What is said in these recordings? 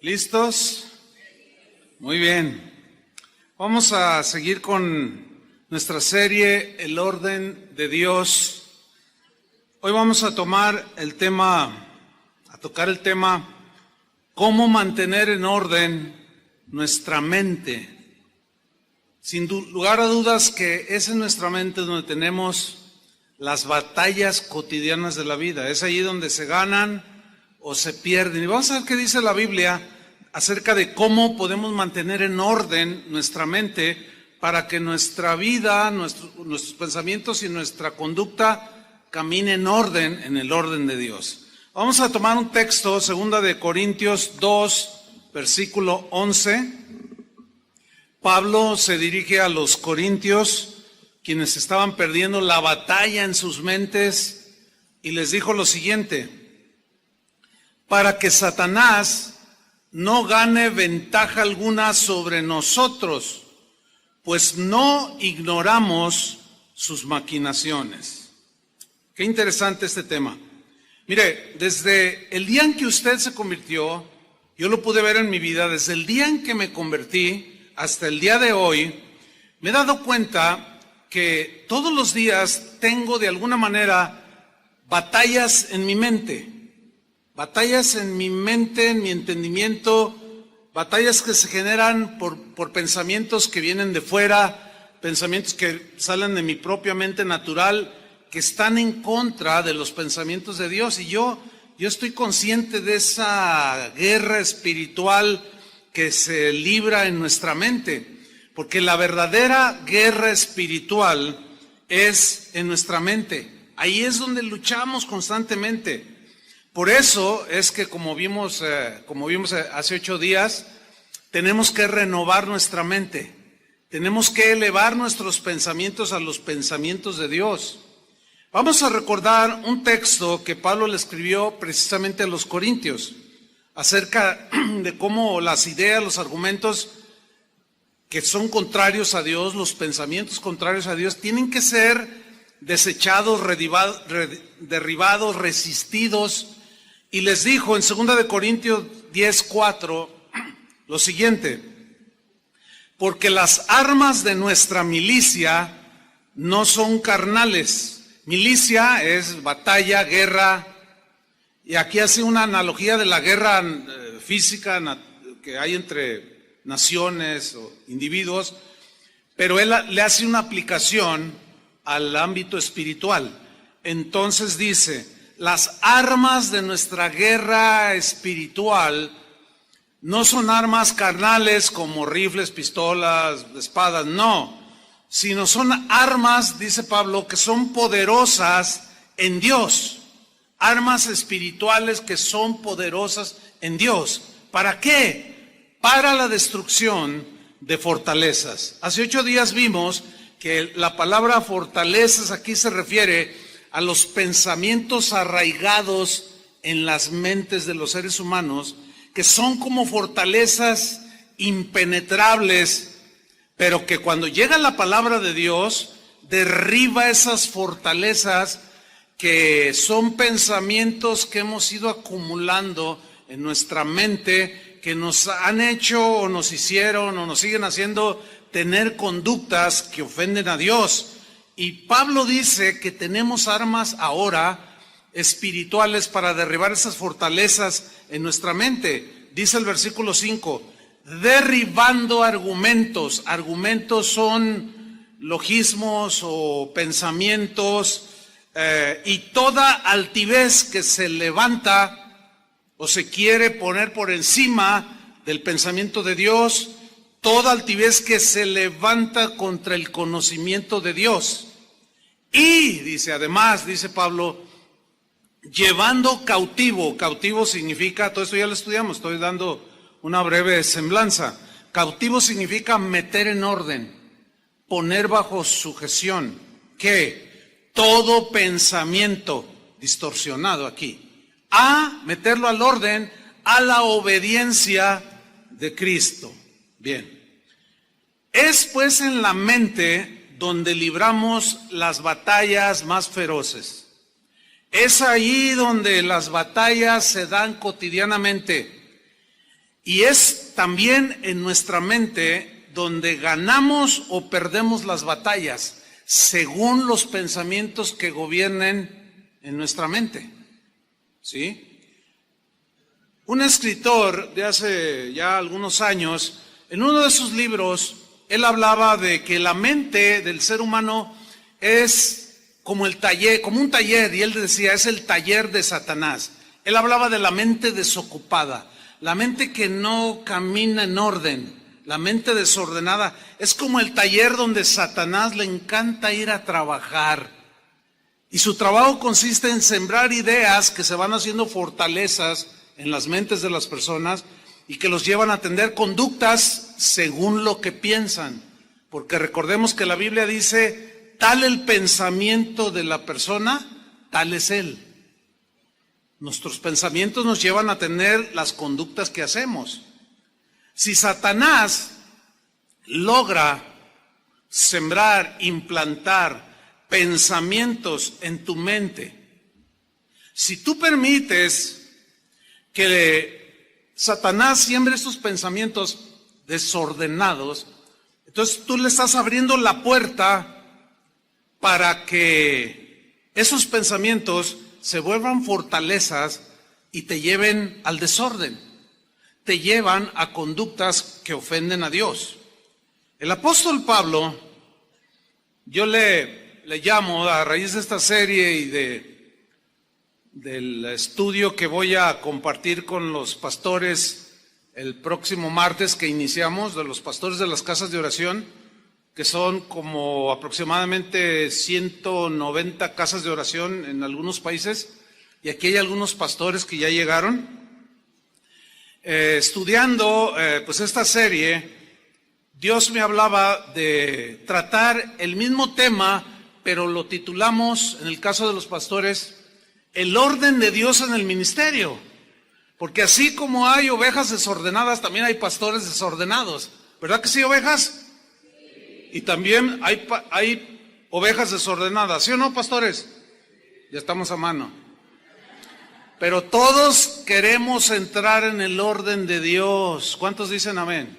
¿Listos? Muy bien. Vamos a seguir con nuestra serie El orden de Dios. Hoy vamos a tocar el tema cómo mantener en orden nuestra mente. Sin lugar a dudas que es en nuestra mente donde tenemos las batallas cotidianas de la vida. Es allí donde se ganan o se pierden. Y vamos a ver qué dice la Biblia acerca de cómo podemos mantener en orden nuestra mente para que nuestra vida, nuestros pensamientos y nuestra conducta camine en orden, en el orden de Dios. Vamos a tomar un texto, 2 Corintios 2, versículo 11. Pablo se dirige a los corintios, quienes estaban perdiendo la batalla en sus mentes, y les dijo lo siguiente: para que Satanás no gane ventaja alguna sobre nosotros, pues no ignoramos sus maquinaciones. Qué interesante este tema. Mire, desde el día en que usted se convirtió, yo lo pude ver en mi vida, desde el día en que me convertí hasta el día de hoy, me he dado cuenta que todos los días tengo de alguna manera batallas en mi mente. Batallas en mi mente, en mi entendimiento, batallas que se generan por pensamientos que vienen de fuera, pensamientos que salen de mi propia mente natural, que están en contra de los pensamientos de Dios. Y yo estoy consciente de esa guerra espiritual que se libra en nuestra mente, porque la verdadera guerra espiritual es en nuestra mente. Ahí es donde luchamos constantemente. Por eso es que como vimos hace 8 días, tenemos que renovar nuestra mente. Tenemos que elevar nuestros pensamientos a los pensamientos de Dios. Vamos a recordar un texto que Pablo le escribió precisamente a los corintios, acerca de cómo las ideas, los argumentos que son contrarios a Dios, los pensamientos contrarios a Dios, tienen que ser desechados, derribados, resistidos. Y les dijo en 2 Corintios 10:4 lo siguiente: porque las armas de nuestra milicia no son carnales. Milicia es batalla, guerra, y aquí hace una analogía de la guerra física que hay entre naciones o individuos, pero él le hace una aplicación al ámbito espiritual. Entonces dice: las armas de nuestra guerra espiritual no son armas carnales como rifles, pistolas, espadas, no, sino son armas, dice Pablo, que son poderosas en Dios, armas espirituales que son poderosas en Dios. ¿Para qué? Para la destrucción de fortalezas. Hace 8 días vimos que la palabra fortalezas aquí se refiere a los pensamientos arraigados en las mentes de los seres humanos, que son como fortalezas impenetrables, pero que cuando llega la palabra de Dios, derriba esas fortalezas, que son pensamientos que hemos ido acumulando en nuestra mente, que nos han hecho o nos hicieron o nos siguen haciendo tener conductas que ofenden a Dios. Y Pablo dice que tenemos armas ahora espirituales para derribar esas fortalezas en nuestra mente. Dice el versículo 5, derribando argumentos. Argumentos son logismos o pensamientos y toda altivez que se levanta o se quiere poner por encima del pensamiento de Dios, toda altivez que se levanta contra el conocimiento de Dios. Y dice, además, dice Pablo, llevando cautivo. Cautivo significa, todo esto ya lo estudiamos, estoy dando una breve semblanza. Cautivo significa meter en orden, poner bajo sujeción. ¿Qué? Todo pensamiento distorsionado aquí. A meterlo al orden, a la obediencia de Cristo. Bien. Es pues en la mente donde libramos las batallas más feroces. Es ahí donde las batallas se dan cotidianamente. Y es también en nuestra mente donde ganamos o perdemos las batallas, según los pensamientos que gobiernen en nuestra mente. ¿Sí? Un escritor de hace ya algunos años, en uno de sus libros, él hablaba de que la mente del ser humano es como el taller, como un taller, y él decía, es el taller de Satanás. Él hablaba de la mente desocupada, la mente que no camina en orden, la mente desordenada. Es como el taller donde Satanás le encanta ir a trabajar. Y su trabajo consiste en sembrar ideas que se van haciendo fortalezas en las mentes de las personas y que los llevan a tener conductas según lo que piensan. Porque recordemos que la Biblia dice, tal el pensamiento de la persona, tal es él. Nuestros pensamientos nos llevan a tener las conductas que hacemos. Si Satanás logra sembrar, implantar pensamientos en tu mente, si tú permites que Satanás siembre esos pensamientos desordenados, entonces tú le estás abriendo la puerta para que esos pensamientos se vuelvan fortalezas y te lleven al desorden, te llevan a conductas que ofenden a Dios. El apóstol Pablo, yo le llamo a raíz de esta serie y del estudio que voy a compartir con los pastores el próximo martes que iniciamos, de los pastores de las casas de oración, que son como aproximadamente 190 casas de oración en algunos países, y aquí hay algunos pastores que ya llegaron. Estudiando pues esta serie, Dios me hablaba de tratar el mismo tema, pero lo titulamos, en el caso de los pastores, el orden de Dios en el ministerio. Porque así como hay ovejas desordenadas, también hay pastores desordenados. ¿Verdad que sí, ovejas? Y también hay ovejas desordenadas, ¿sí o no, pastores? Ya estamos a mano. Pero todos queremos entrar en el orden de Dios. ¿Cuántos dicen amén?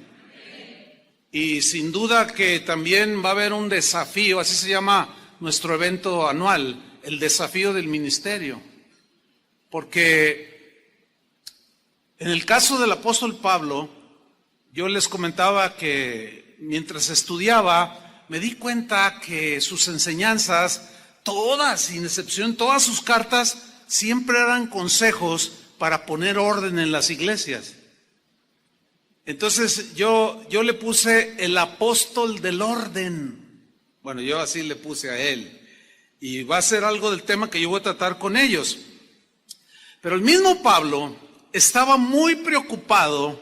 Y sin duda que también va a haber un desafío, así se llama nuestro evento anual, el desafío del ministerio. Porque en el caso del apóstol Pablo, yo les comentaba que mientras estudiaba, me di cuenta que sus enseñanzas, todas, sin excepción, todas sus cartas, siempre eran consejos para poner orden en las iglesias. Entonces yo le puse el apóstol del orden. Bueno, yo así le puse a él. Y va a ser algo del tema que yo voy a tratar con ellos. Pero el mismo Pablo estaba muy preocupado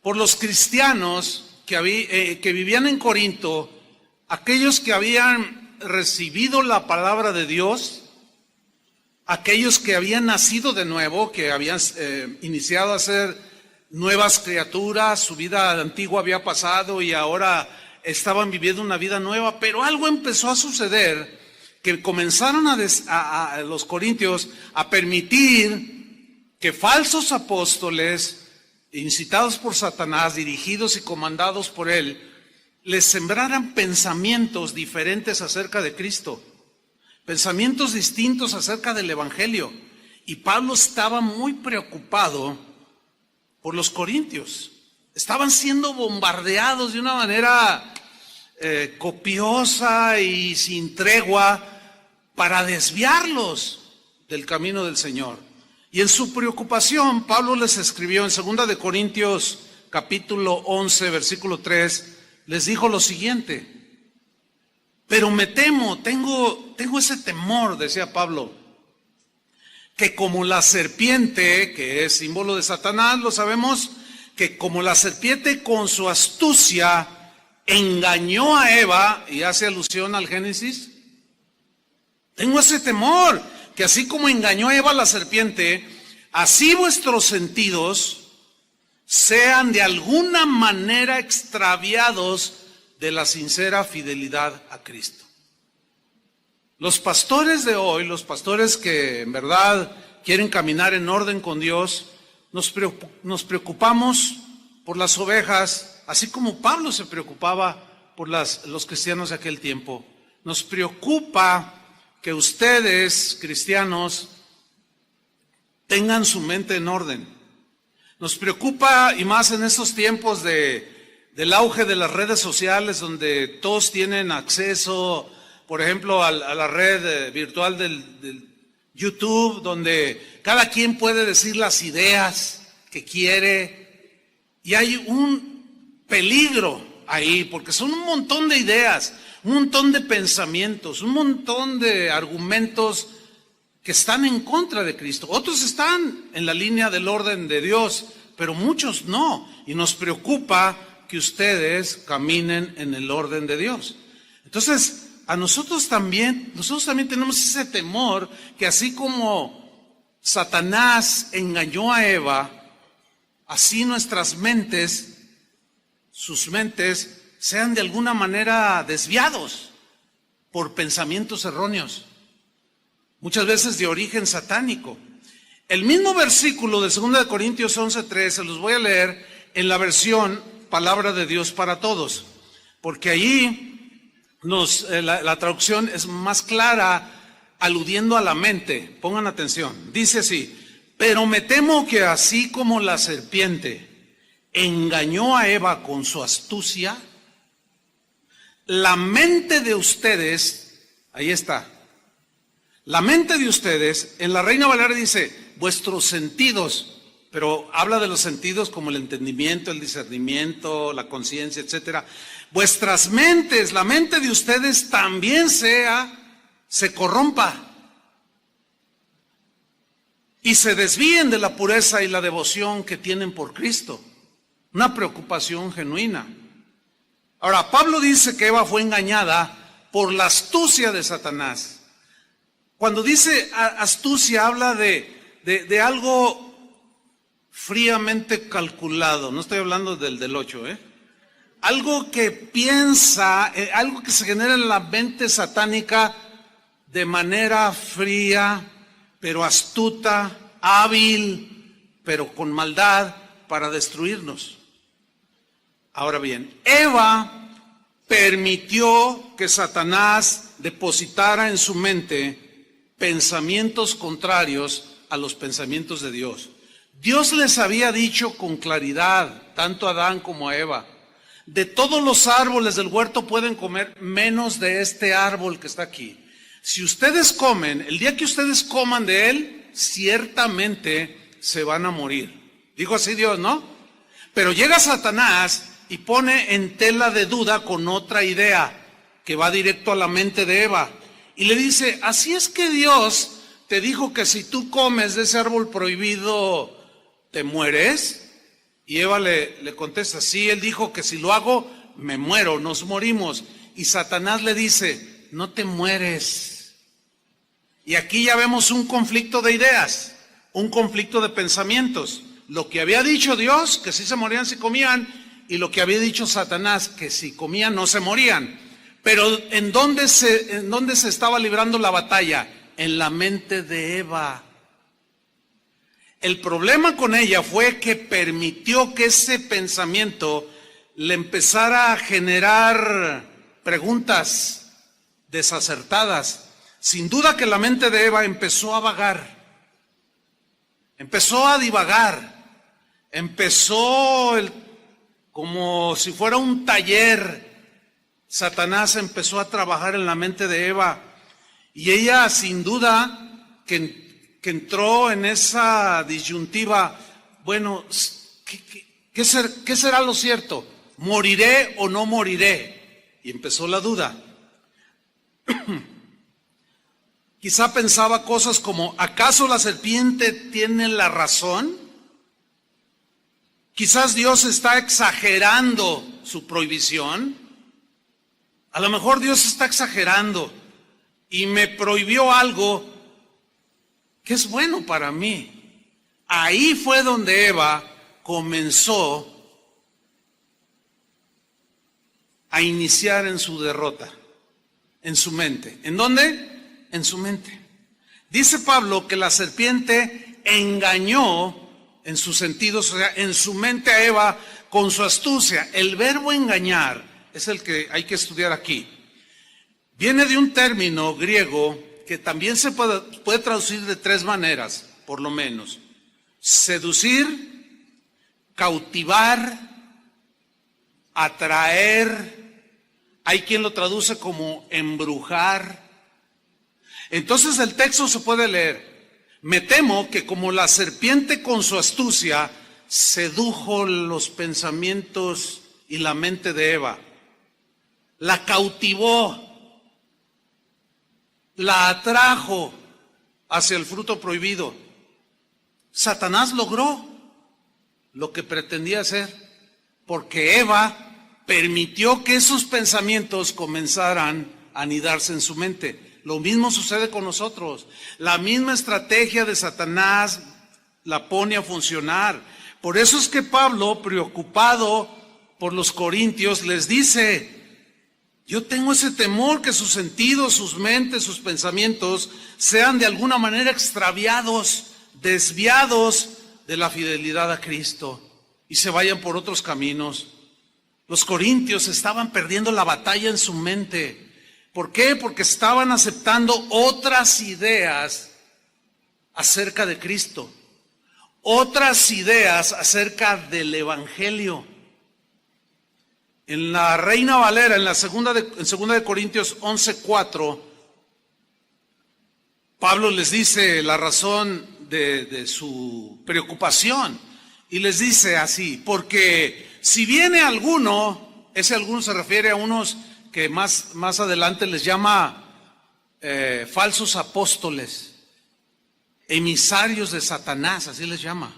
por los cristianos que vivían en Corinto, aquellos que habían recibido la palabra de Dios, aquellos que habían nacido de nuevo, que habían iniciado a ser nuevas criaturas, su vida antigua había pasado y ahora estaban viviendo una vida nueva, pero algo empezó a suceder, que comenzaron a los corintios a permitir que falsos apóstoles, incitados por Satanás, dirigidos y comandados por él, les sembraran pensamientos diferentes acerca de Cristo, pensamientos distintos acerca del Evangelio. Y Pablo estaba muy preocupado por los corintios. Estaban siendo bombardeados de una manera copiosa y sin tregua para desviarlos del camino del Señor. Y en su preocupación, Pablo les escribió en 2 de Corintios capítulo 11, versículo 3, les dijo lo siguiente: pero me temo, tengo ese temor, decía Pablo, que como la serpiente, que es símbolo de Satanás, lo sabemos, que como la serpiente con su astucia engañó a Eva, y hace alusión al Génesis, tengo ese temor, que así como engañó a Eva la serpiente, así vuestros sentidos sean de alguna manera extraviados de la sincera fidelidad a Cristo. Los pastores de hoy, los pastores que en verdad quieren caminar en orden con Dios, nos preocupamos por las ovejas, así como Pablo se preocupaba por los cristianos de aquel tiempo. Nos preocupa que ustedes, cristianos, tengan su mente en orden. Nos preocupa, y más en estos tiempos del auge de las redes sociales, donde todos tienen acceso, por ejemplo, a la red virtual del YouTube, donde cada quien puede decir las ideas que quiere, y hay un peligro ahí, porque son un montón de ideas, un montón de pensamientos, un montón de argumentos que están en contra de Cristo. Otros están en la línea del orden de Dios, pero muchos no, y nos preocupa que ustedes caminen en el orden de Dios. Entonces, nosotros también tenemos ese temor que así como Satanás engañó a Eva, así nuestras mentes, sus mentes, sean de alguna manera desviados por pensamientos erróneos, muchas veces de origen satánico. El mismo versículo de 2 Corintios 11:3, se los voy a leer en la versión Palabra de Dios para Todos, porque allí la traducción es más clara, aludiendo a la mente. Pongan atención, dice así: pero me temo que así como la serpiente engañó a Eva con su astucia, la mente de ustedes, ahí está, la mente de ustedes, en la Reina Valera dice, vuestros sentidos, pero habla de los sentidos como el entendimiento, el discernimiento, la conciencia, etcétera. Vuestras mentes, la mente de ustedes también se corrompa y se desvíen de la pureza y la devoción que tienen por Cristo. Una preocupación genuina. Ahora, Pablo dice que Eva fue engañada por la astucia de Satanás. Cuando dice astucia, habla de algo fríamente calculado. No estoy hablando del 8, algo que piensa, algo que se genera en la mente satánica de manera fría, pero astuta, hábil, pero con maldad para destruirnos. Ahora bien, Eva permitió que Satanás depositara en su mente pensamientos contrarios a los pensamientos de Dios. Dios les había dicho con claridad, tanto a Adán como a Eva, de todos los árboles del huerto pueden comer, menos de este árbol que está aquí. Si ustedes comen, el día que ustedes coman de él, ciertamente se van a morir. Dijo así Dios, ¿no? Pero llega Satanás y pone en tela de duda con otra idea que va directo a la mente de Eva. Y le dice, así es que Dios te dijo que si tú comes de ese árbol prohibido, ¿te mueres? Y Eva le contesta, sí, él dijo que si lo hago, me muero, nos morimos. Y Satanás le dice, no te mueres. Y aquí ya vemos un conflicto de ideas, un conflicto de pensamientos. Lo que había dicho Dios, que sí se morían si comían, y lo que había dicho Satanás, que si comían no se morían. Pero ¿en dónde se estaba librando la batalla? En la mente de Eva. El problema con ella fue que permitió que ese pensamiento le empezara a generar preguntas desacertadas. Sin duda que la mente de Eva empezó a vagar, empezó a divagar, como si fuera un taller. Satanás empezó a trabajar en la mente de Eva y ella sin duda que entró en esa disyuntiva, bueno, ¿qué será lo cierto? ¿Moriré o no moriré? Y empezó la duda. Quizá pensaba cosas como, ¿acaso la serpiente tiene la razón? Quizás Dios está exagerando su prohibición. A lo mejor Dios está exagerando y me prohibió algo que es bueno para mí. Ahí fue donde Eva comenzó a iniciar en su derrota, en su mente. ¿En dónde? En su mente. Dice Pablo que la serpiente engañó en sus sentidos, o sea, en su mente a Eva con su astucia. El verbo engañar es el que hay que estudiar aquí. Viene de un término griego que también se puede traducir de tres maneras, por lo menos. Seducir, cautivar, atraer. Hay quien lo traduce como embrujar. Entonces el texto se puede leer: me temo que como la serpiente con su astucia sedujo los pensamientos y la mente de Eva, la cautivó, la atrajo hacia el fruto prohibido. Satanás logró lo que pretendía hacer, porque Eva permitió que esos pensamientos comenzaran a anidarse en su mente. Lo mismo sucede con nosotros. La misma estrategia de Satanás la pone a funcionar. Por eso es que Pablo, preocupado por los corintios, les dice: yo tengo ese temor que sus sentidos, sus mentes, sus pensamientos sean de alguna manera extraviados, desviados de la fidelidad a Cristo y se vayan por otros caminos. Los corintios estaban perdiendo la batalla en su mente. ¿Por qué? Porque estaban aceptando otras ideas acerca de Cristo, otras ideas acerca del Evangelio. En la Reina Valera, en segunda de Corintios 11:4, Pablo les dice la razón de su preocupación y les dice así: porque si viene alguno, ese alguno se refiere a unos que más adelante les llama falsos apóstoles, emisarios de Satanás, así les llama,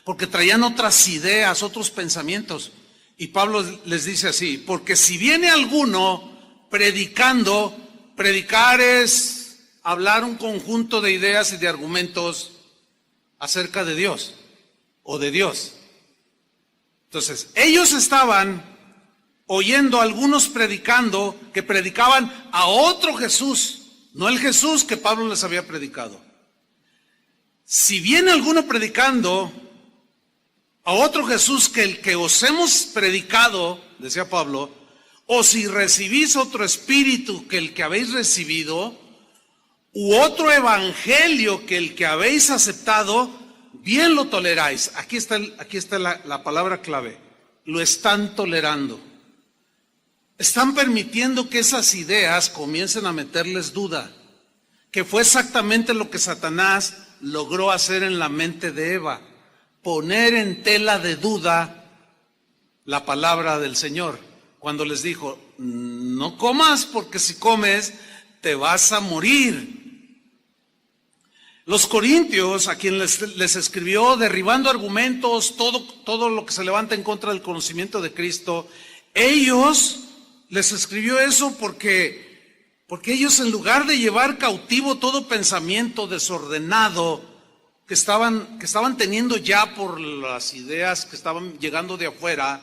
porque traían otras ideas, otros pensamientos. Y Pablo les dice así: porque si viene alguno predicando, predicar es hablar un conjunto de ideas y de argumentos acerca de Dios o de Dios. Entonces, ellos estaban oyendo a algunos predicando, que predicaban a otro Jesús, no el Jesús que Pablo les había predicado. Si viene alguno predicando a otro Jesús que el que os hemos predicado, decía Pablo, o si recibís otro espíritu que el que habéis recibido, u otro evangelio que el que habéis aceptado, bien lo toleráis. Aquí está la palabra clave: lo están tolerando. Están permitiendo que esas ideas comiencen a meterles duda, que fue exactamente lo que Satanás logró hacer en la mente de Eva: poner en tela de duda la palabra del Señor, cuando les dijo: no comas, porque si comes te vas a morir. Los corintios, a quien les escribió derribando argumentos, todo lo que se levanta en contra del conocimiento de Cristo, ellos les escribió eso porque ellos, en lugar de llevar cautivo todo pensamiento desordenado que estaban teniendo ya por las ideas que estaban llegando de afuera,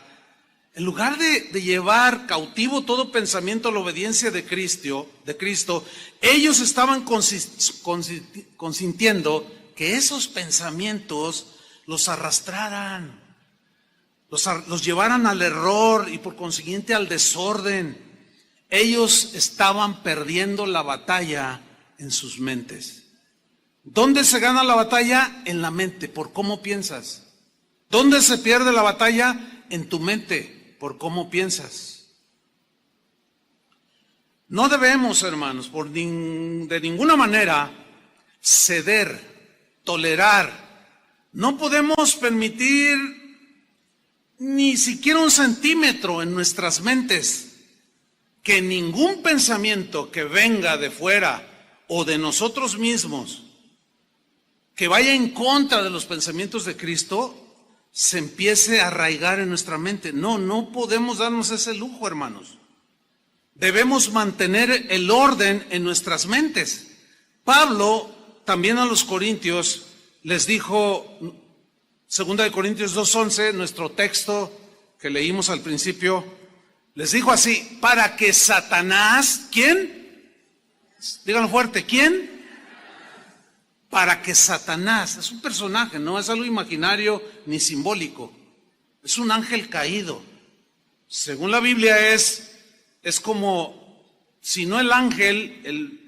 en lugar de llevar cautivo todo pensamiento a la obediencia de Cristo, ellos estaban consintiendo que esos pensamientos los arrastraran, los llevaran al error y por consiguiente al desorden. Ellos estaban perdiendo la batalla en sus mentes. ¿Dónde se gana la batalla? En la mente, por cómo piensas. ¿Dónde se pierde la batalla? En tu mente, por cómo piensas. No debemos, hermanos, de ninguna manera ceder, tolerar. No podemos permitir ni siquiera un centímetro en nuestras mentes que ningún pensamiento que venga de fuera o de nosotros mismos, que vaya en contra de los pensamientos de Cristo, se empiece a arraigar en nuestra mente. No podemos darnos ese lujo, hermanos. Debemos mantener el orden en nuestras mentes. Pablo también a los corintios les dijo, 2 de Corintios 2:11, nuestro texto que leímos al principio, les dijo así: para que Satanás, ¿quién? Díganlo fuerte, ¿quién? para que Satanás, es un personaje, no es algo imaginario ni simbólico, es un ángel caído. Según la Biblia es como, si no el ángel,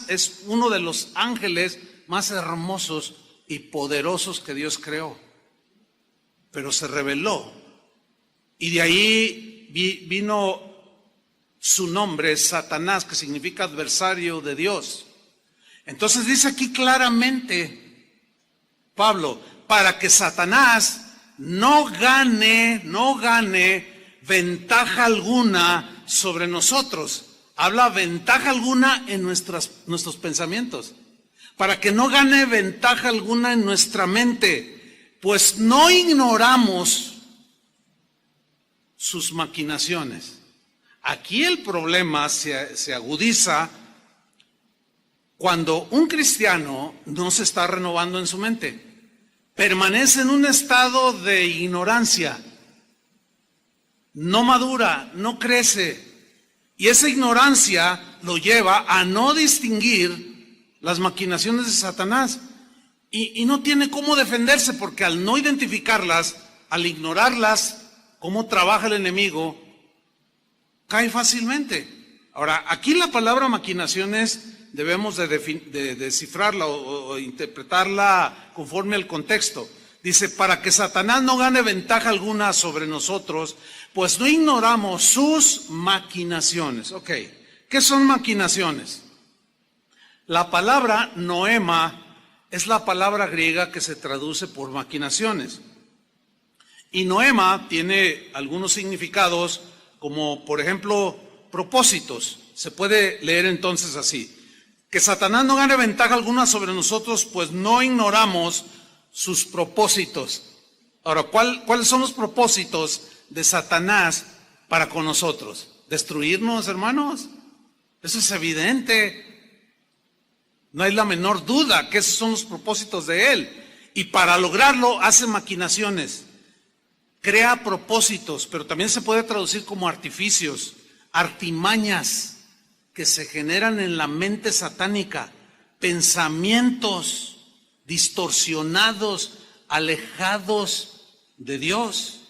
es uno de los ángeles más hermosos y poderosos que Dios creó. Pero se rebeló. Y de ahí vino su nombre, Satanás, que significa adversario de Dios. Entonces dice aquí claramente Pablo, para que Satanás no gane ventaja alguna sobre nosotros. Habla ventaja alguna en nuestros pensamientos. Para que no gane ventaja alguna en nuestra mente, pues no ignoramos sus maquinaciones. Aquí el problema se agudiza cuando un cristiano no se está renovando en su mente. Permanece en un estado de ignorancia. No madura, no crece. Y esa ignorancia lo lleva a no distinguir las maquinaciones de Satanás. Y no tiene cómo defenderse, porque al no identificarlas, al ignorarlas, cómo trabaja el enemigo, cae fácilmente. Ahora, aquí la palabra maquinaciones debemos de descifrarla o interpretarla conforme al contexto. Dice, para que Satanás no gane ventaja alguna sobre nosotros, pues no ignoramos sus maquinaciones. Ok, ¿qué son maquinaciones? La palabra noema es la palabra griega que se traduce por maquinaciones. Y noema tiene algunos significados, como por ejemplo propósitos. Se puede leer entonces así: que Satanás no gane ventaja alguna sobre nosotros, pues no ignoramos sus propósitos. Ahora, ¿cuáles son los propósitos de Satanás para con nosotros? ¿Destruirnos, hermanos? Eso es evidente. No hay la menor duda que esos son los propósitos de él. Y para lograrlo hace maquinaciones. Crea propósitos, pero también se puede traducir como artificios, artimañas que se generan en la mente satánica, pensamientos distorsionados, alejados de Dios.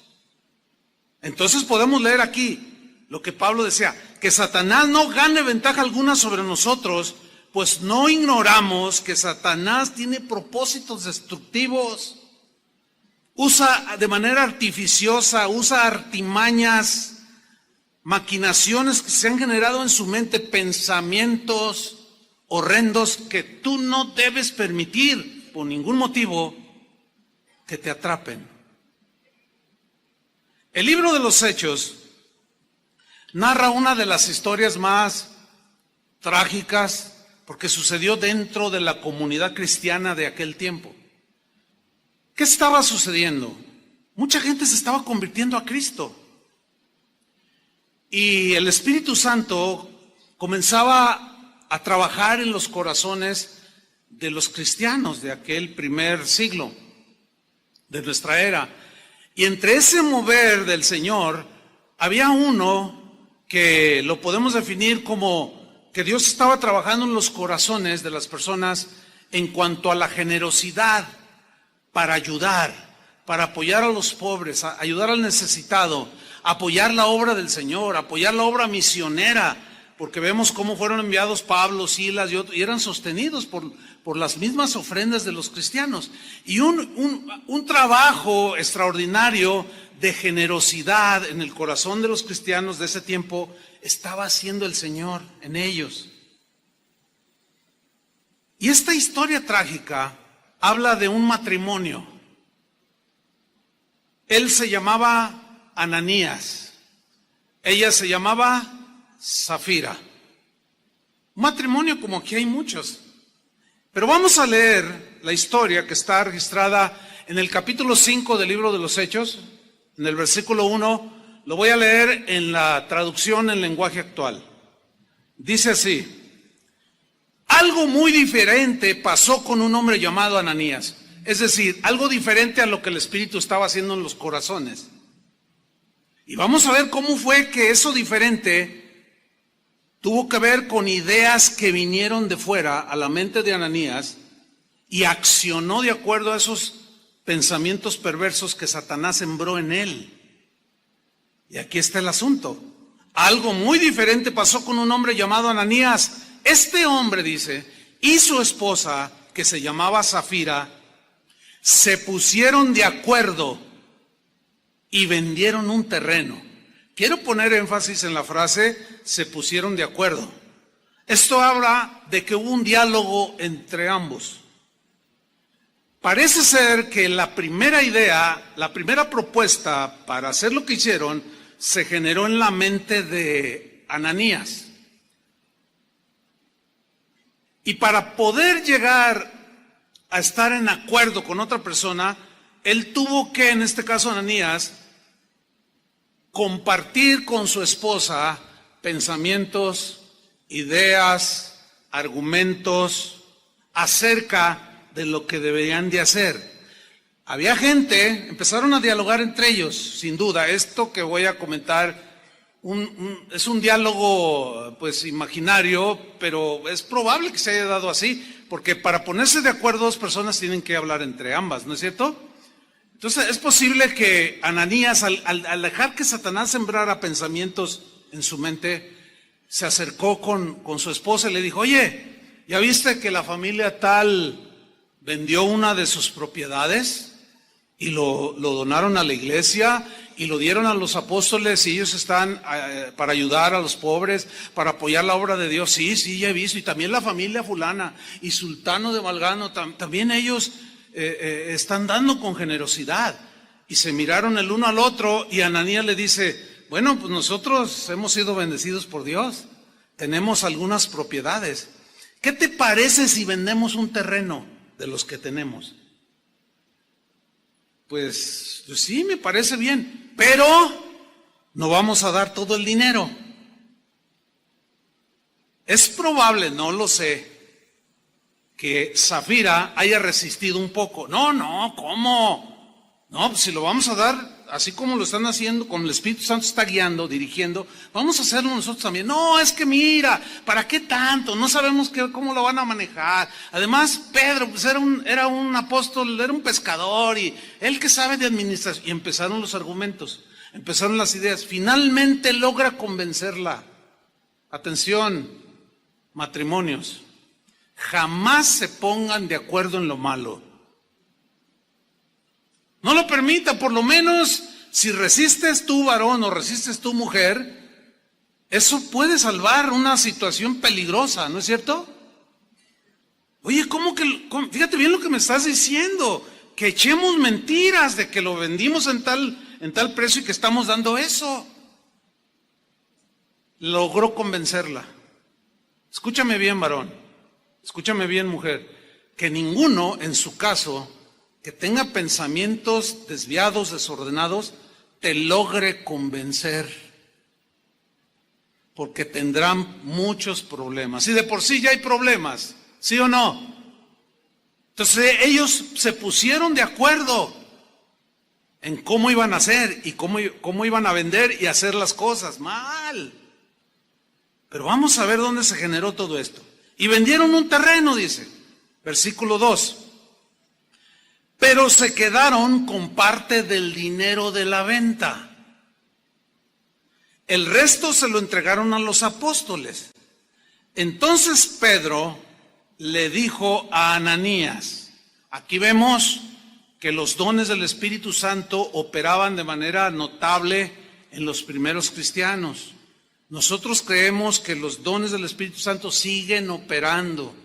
Entonces podemos leer aquí lo que Pablo decía, que Satanás no gane ventaja alguna sobre nosotros, pues no ignoramos que Satanás tiene propósitos destructivos. Usa de manera artificiosa, usa artimañas, maquinaciones que se han generado en su mente, pensamientos horrendos que tú no debes permitir por ningún motivo que te atrapen. El libro de los Hechos narra una de las historias más trágicas porque sucedió dentro de la comunidad cristiana de aquel tiempo. ¿Qué estaba sucediendo? Mucha gente se estaba convirtiendo a Cristo. Y el Espíritu Santo comenzaba a trabajar en los corazones de los cristianos de aquel primer siglo de nuestra era. Y entre ese mover del Señor había uno que lo podemos definir como que Dios estaba trabajando en los corazones de las personas en cuanto a la generosidad para ayudar, para apoyar a los pobres, ayudar al necesitado, apoyar la obra del Señor, apoyar la obra misionera, porque vemos cómo fueron enviados Pablo, Silas y otros, y eran sostenidos por las mismas ofrendas de los cristianos. Y un trabajo extraordinario de generosidad en el corazón de los cristianos de ese tiempo estaba haciendo el Señor en ellos. Y esta historia trágica habla de un matrimonio. Él se llamaba Ananías, ella se llamaba Zafira. Un matrimonio como aquí hay muchos. Pero vamos a leer la historia que está registrada en el capítulo 5 del libro de los Hechos, en el versículo 1. Lo voy a leer en la traducción en lenguaje actual. Dice así: algo muy diferente pasó con un hombre llamado Ananías. Es decir, algo diferente a lo que el Espíritu estaba haciendo en los corazones. Y vamos a ver cómo fue que eso diferente tuvo que ver con ideas que vinieron de fuera a la mente de Ananías y accionó de acuerdo a esos pensamientos perversos que Satanás sembró en él. Y aquí está el asunto. Algo muy diferente pasó con un hombre llamado Ananías. Este hombre, dice, y su esposa, que se llamaba Safira, se pusieron de acuerdo y vendieron un terreno. Quiero poner énfasis en la frase, se pusieron de acuerdo. Esto habla de que hubo un diálogo entre ambos. Parece ser que la primera idea, la primera propuesta para hacer lo que hicieron, se generó en la mente de Ananías. Y para poder llegar a estar en acuerdo con otra persona, él tuvo que, en este caso Ananías, compartir con su esposa pensamientos, ideas, argumentos acerca de lo que deberían de hacer. Había gente, empezaron a dialogar entre ellos, sin duda. Esto que voy a comentar es un diálogo pues imaginario, pero es probable que se haya dado así, porque para ponerse de acuerdo dos personas tienen que hablar entre ambas, ¿no es cierto? Entonces es posible que Ananías, al dejar que Satanás sembrara pensamientos en su mente, se acercó con su esposa y le dijo: oye, ¿ya viste que la familia tal vendió una de sus propiedades y lo donaron a la iglesia y lo dieron a los apóstoles y ellos están para ayudar a los pobres, para apoyar la obra de Dios? Sí, ya he visto. Y también la familia fulana y Sultano de Malgano, también ellos están dando con generosidad. Y se miraron el uno al otro y Ananías le dice: bueno, pues nosotros hemos sido bendecidos por Dios, tenemos algunas propiedades. ¿Qué te parece si vendemos un terreno de los que tenemos? Pues sí, me parece bien, pero no vamos a dar todo el dinero. Es probable, no lo sé, que Safira haya resistido un poco. No, ¿cómo? No, pues si lo vamos a dar, así como lo están haciendo, como el Espíritu Santo está guiando, dirigiendo, vamos a hacerlo nosotros también. No, es que mira, ¿para qué tanto? No sabemos cómo lo van a manejar. Además, Pedro pues era un apóstol, era un pescador, y él que sabe de administración. Y empezaron los argumentos, empezaron las ideas. Finalmente logra convencerla. Atención, matrimonios, jamás se pongan de acuerdo en lo malo. No lo permita. Por lo menos si resistes tú varón o resistes tú mujer, eso puede salvar una situación peligrosa, ¿no es cierto? Oye, fíjate bien lo que me estás diciendo, que echemos mentiras de que lo vendimos en tal precio y que estamos dando eso. Logró convencerla. Escúchame bien, varón, escúchame bien, mujer, que ninguno en su caso que tenga pensamientos desviados, desordenados, te logre convencer, porque tendrán muchos problemas. Y de por sí ya hay problemas, ¿sí o no? Entonces ellos se pusieron de acuerdo en cómo iban a hacer y cómo iban a vender y hacer las cosas. Mal. Pero vamos a ver dónde se generó todo esto. Y vendieron un terreno, dice, versículo 2. Pero se quedaron con parte del dinero de la venta. El resto se lo entregaron a los apóstoles. Entonces Pedro le dijo a Ananías, aquí vemos que los dones del Espíritu Santo operaban de manera notable en los primeros cristianos. Nosotros creemos que los dones del Espíritu Santo siguen operando.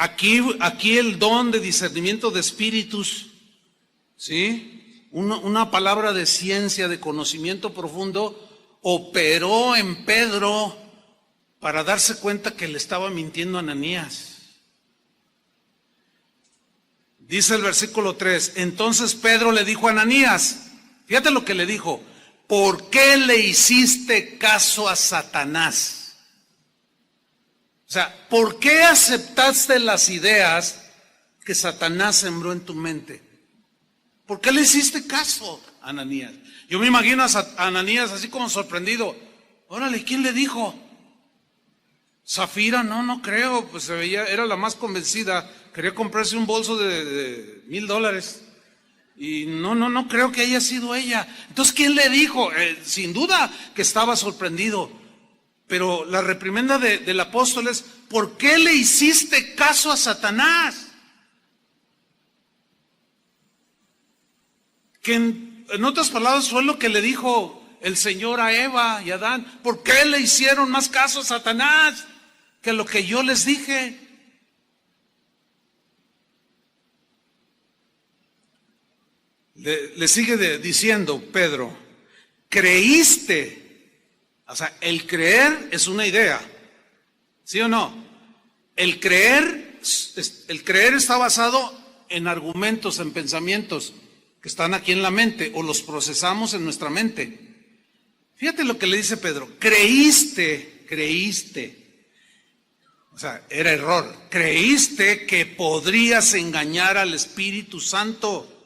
Aquí el don de discernimiento de espíritus, ¿sí? Una palabra de ciencia, de conocimiento profundo, operó en Pedro para darse cuenta que le estaba mintiendo a Ananías. Dice el versículo 3, entonces Pedro le dijo a Ananías, fíjate lo que le dijo: ¿por qué le hiciste caso a Satanás? O sea, ¿por qué aceptaste las ideas que Satanás sembró en tu mente? ¿Por qué le hiciste caso a Ananías? Yo me imagino a Ananías así como sorprendido. Órale, ¿quién le dijo? Safira, no creo, pues se veía, era la más convencida quería comprarse un bolso de $1,000. Y no creo que haya sido ella. Entonces, ¿quién le dijo? Sin duda que estaba sorprendido. Pero la reprimenda del apóstol es: ¿por qué le hiciste caso a Satanás? Que en otras palabras fue lo que le dijo el Señor a Eva y a Adán. ¿Por qué le hicieron más caso a Satanás que lo que yo les dije? Le sigue diciendo Pedro: creíste. O sea, el creer es una idea, ¿sí o no? El creer está basado en argumentos, en pensamientos que están aquí en la mente, o los procesamos en nuestra mente. Fíjate lo que le dice Pedro: creíste. O sea, era error. Creíste que podrías engañar al Espíritu Santo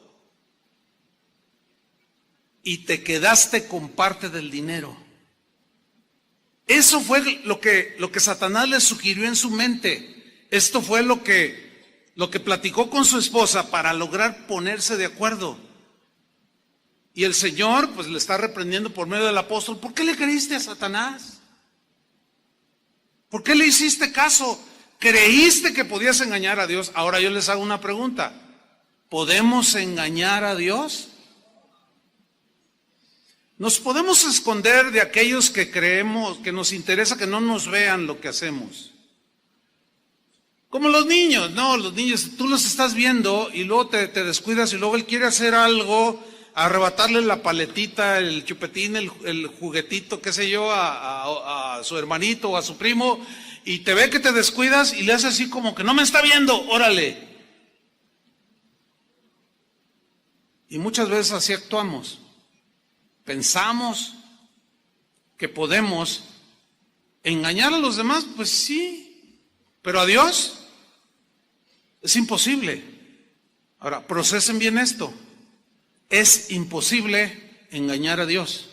y te quedaste con parte del dinero. Eso fue lo que Satanás le sugirió en su mente. Esto fue lo que platicó con su esposa para lograr ponerse de acuerdo. Y el Señor pues le está reprendiendo por medio del apóstol: ¿por qué le creíste a Satanás? ¿Por qué le hiciste caso? ¿Creíste que podías engañar a Dios? Ahora yo les hago una pregunta: ¿podemos engañar a Dios? Nos podemos esconder de aquellos que creemos, que nos interesa que no nos vean lo que hacemos. Como los niños, no, los niños, tú los estás viendo y luego te descuidas y luego él quiere hacer algo, arrebatarle la paletita, el chupetín, el juguetito, qué sé yo, a su hermanito o a su primo, y te ve que te descuidas y le hace así como que no me está viendo, órale. Y muchas veces así actuamos. Pensamos que podemos engañar a los demás, pues sí, pero a Dios es imposible. Ahora, procesen bien esto: es imposible engañar a Dios.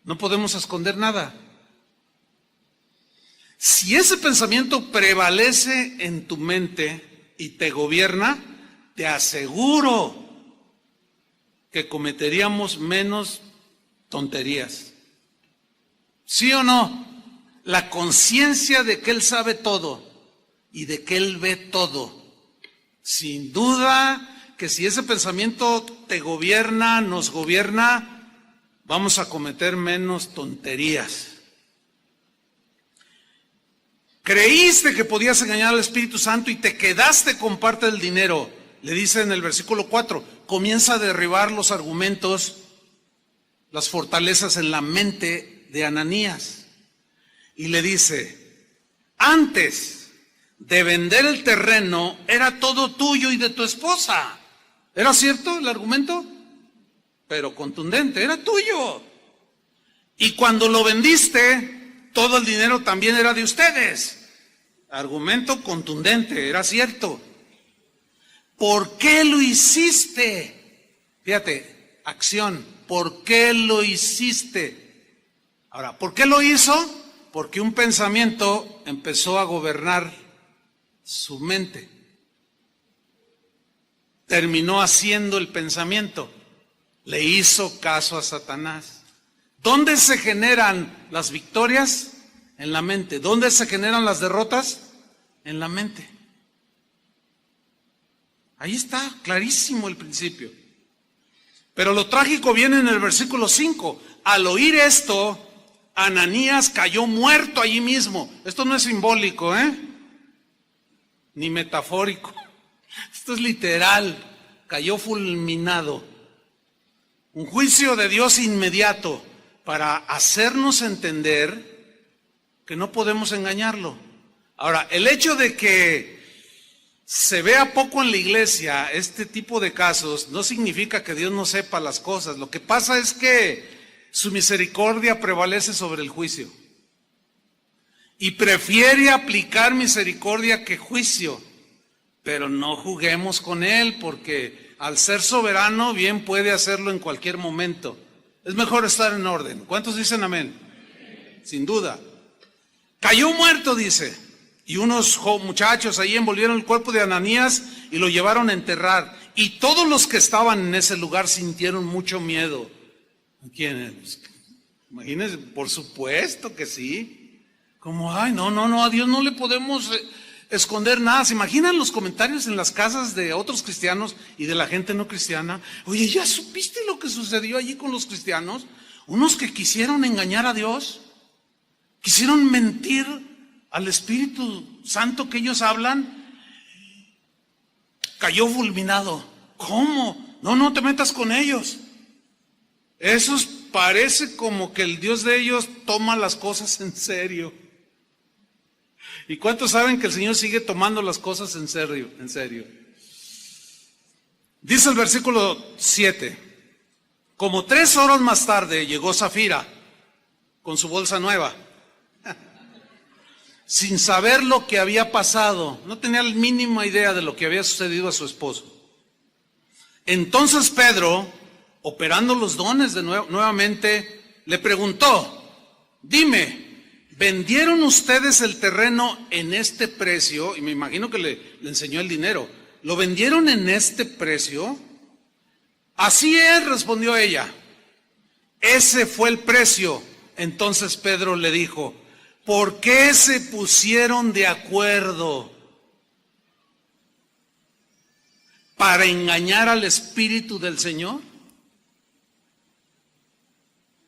No podemos esconder nada. Si ese pensamiento prevalece en tu mente y te gobierna, te aseguro que cometeríamos menos tonterías. ¿Sí o no? La conciencia de que Él sabe todo y de que Él ve todo. Sin duda que si ese pensamiento te gobierna, nos gobierna, vamos a cometer menos tonterías. Creíste que podías engañar al Espíritu Santo y te quedaste con parte del dinero. Le dice en el versículo 4, comienza a derribar los argumentos, las fortalezas en la mente de Ananías. Y le dice: antes de vender el terreno era todo tuyo y de tu esposa. ¿Era cierto el argumento? Pero contundente, era tuyo. Y cuando lo vendiste, todo el dinero también era de ustedes. Argumento contundente, era cierto. ¿Por qué lo hiciste? Fíjate, acción. ¿Por qué lo hiciste? Ahora, ¿por qué lo hizo? Porque un pensamiento empezó a gobernar su mente. Terminó haciendo el pensamiento. Le hizo caso a Satanás. ¿Dónde se generan las victorias? En la mente. ¿Dónde se generan las derrotas? En la mente. Ahí está, clarísimo el principio. Pero lo trágico viene en el versículo 5. Al oír esto, Ananías cayó muerto allí mismo. Esto no es simbólico, ni metafórico. Esto es literal. Cayó fulminado. Un juicio de Dios inmediato para hacernos entender que no podemos engañarlo. Ahora, el hecho de que se vea poco en la iglesia este tipo de casos no significa que Dios no sepa las cosas. Lo que pasa es que su misericordia prevalece sobre el juicio y prefiere aplicar misericordia que juicio. Pero no juguemos con Él, porque al ser soberano bien puede hacerlo en cualquier momento. Es mejor estar en orden. ¿Cuántos dicen amén? Sin duda. Cayó muerto, dice. Y unos muchachos ahí envolvieron el cuerpo de Ananías y lo llevaron a enterrar. Y todos los que estaban en ese lugar sintieron mucho miedo. ¿Quiénes? Imagínense, por supuesto que sí. Como, ay, no, a Dios no le podemos esconder nada. ¿Se imaginan los comentarios en las casas de otros cristianos y de la gente no cristiana? Oye, ¿ya supiste lo que sucedió allí con los cristianos? Unos que quisieron engañar a Dios, quisieron mentir al Espíritu Santo que ellos hablan, cayó fulminado. ¿Cómo? No te metas con ellos. Esos parece como que el Dios de ellos toma las cosas en serio. ¿Y cuántos saben que el Señor sigue tomando las cosas en serio? En serio. Dice el versículo 7. Como 3 horas más tarde llegó Safira con su bolsa nueva, sin saber lo que había pasado. No tenía la mínima idea de lo que había sucedido a su esposo. Entonces Pedro, operando los dones nuevamente, le preguntó: dime, ¿vendieron ustedes el terreno en este precio? Y me imagino que le enseñó el dinero. ¿Lo vendieron en este precio? Así es, respondió ella. Ese fue el precio. Entonces Pedro le dijo: ¿por qué se pusieron de acuerdo? ¿Para engañar al Espíritu del Señor?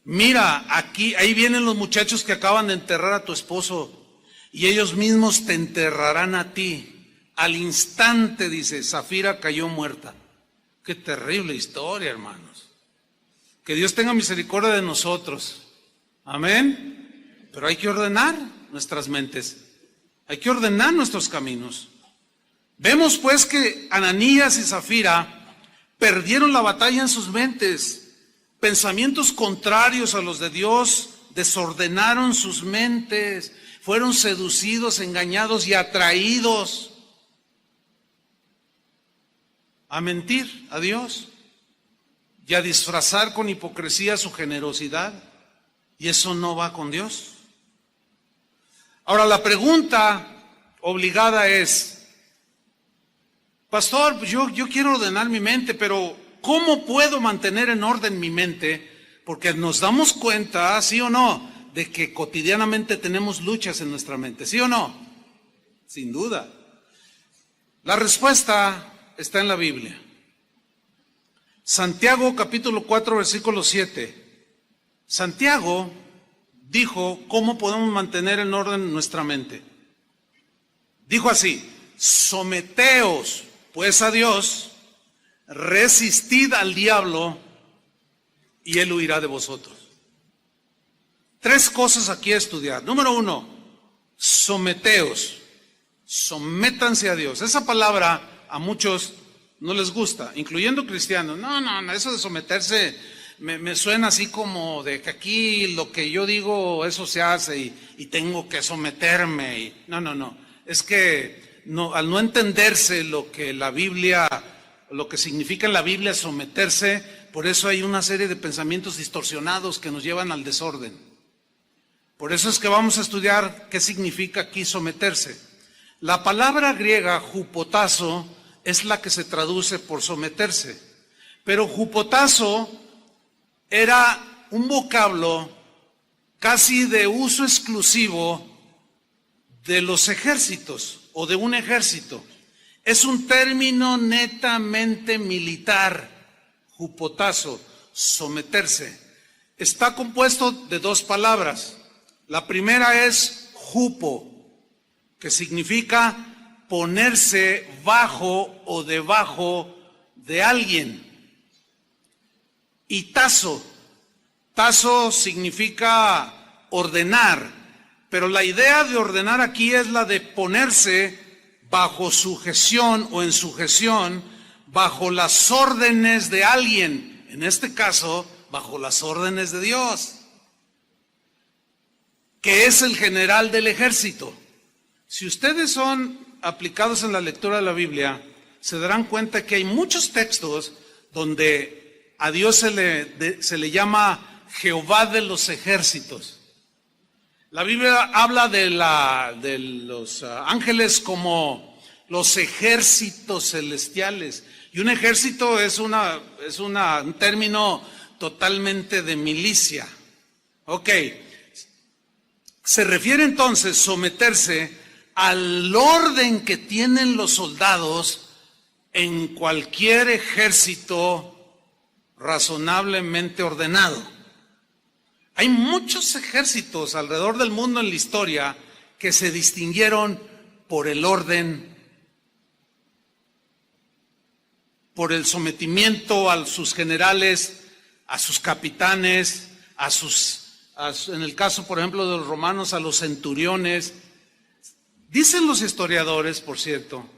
Mira, ahí vienen los muchachos que acaban de enterrar a tu esposo y ellos mismos te enterrarán a ti. Al instante, dice, Safira cayó muerta. Qué terrible historia, hermanos. Que Dios tenga misericordia de nosotros. Amén. Pero hay que ordenar nuestras mentes. Hay que ordenar nuestros caminos. Vemos pues que Ananías y Safira perdieron la batalla en sus mentes. Pensamientos contrarios a los de Dios desordenaron sus mentes. Fueron seducidos, engañados y atraídos a mentir a Dios y a disfrazar con hipocresía su generosidad. Y eso no va con Dios. Ahora la pregunta obligada es: pastor, pues yo quiero ordenar mi mente, pero ¿cómo puedo mantener en orden mi mente? Porque nos damos cuenta, ¿sí o no?, de que cotidianamente tenemos luchas en nuestra mente, ¿sí o no? Sin duda. La respuesta está en la Biblia. Santiago capítulo 4 versículo 7. Santiago dijo cómo podemos mantener en orden nuestra mente. Dijo así: someteos pues a Dios, resistid al diablo y él huirá de vosotros. 3 cosas aquí a estudiar. Número 1, someteos. Sométanse a Dios. Esa palabra a muchos no les gusta, incluyendo cristianos. No, eso de someterse me suena así como de que aquí lo que yo digo, eso se hace y tengo que someterme. No. Es que al no entenderse lo que la Biblia, lo que significa en la Biblia someterse, por eso hay una serie de pensamientos distorsionados que nos llevan al desorden. Por eso es que vamos a estudiar qué significa aquí someterse. La palabra griega hupotazo es la que se traduce por someterse, pero hupotazo era un vocablo casi de uso exclusivo de los ejércitos o de un ejército. Es un término netamente militar, hupotazo, someterse. Está compuesto de 2 palabras. La primera es hupo, que significa ponerse bajo o debajo de alguien. Y tazo significa ordenar, pero la idea de ordenar aquí es la de ponerse bajo sujeción o en sujeción, bajo las órdenes de alguien, en este caso, bajo las órdenes de Dios, que es el general del ejército. Si ustedes son aplicados en la lectura de la Biblia, se darán cuenta que hay muchos textos donde a Dios se le llama Jehová de los ejércitos. La Biblia habla de los ángeles como los ejércitos celestiales. Y un ejército es un término totalmente de milicia. Ok. Se refiere entonces someterse al orden que tienen los soldados en cualquier ejército razonablemente ordenado. Hay muchos ejércitos alrededor del mundo en la historia que se distinguieron por el orden, por el sometimiento a sus generales, a sus capitanes, en el caso, por ejemplo, de los romanos, a los centuriones. Dicen los historiadores, por cierto,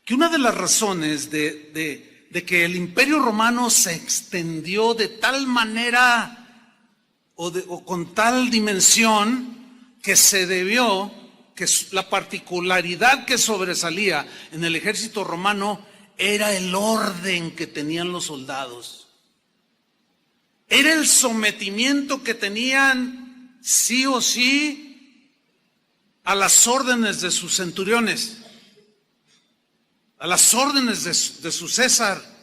que una de las razones de que el Imperio Romano se extendió de tal manera o con tal dimensión, que se debió, que la particularidad que sobresalía en el ejército romano era el orden que tenían los soldados. Era el sometimiento que tenían sí o sí a las órdenes de sus centuriones, a las órdenes de su César,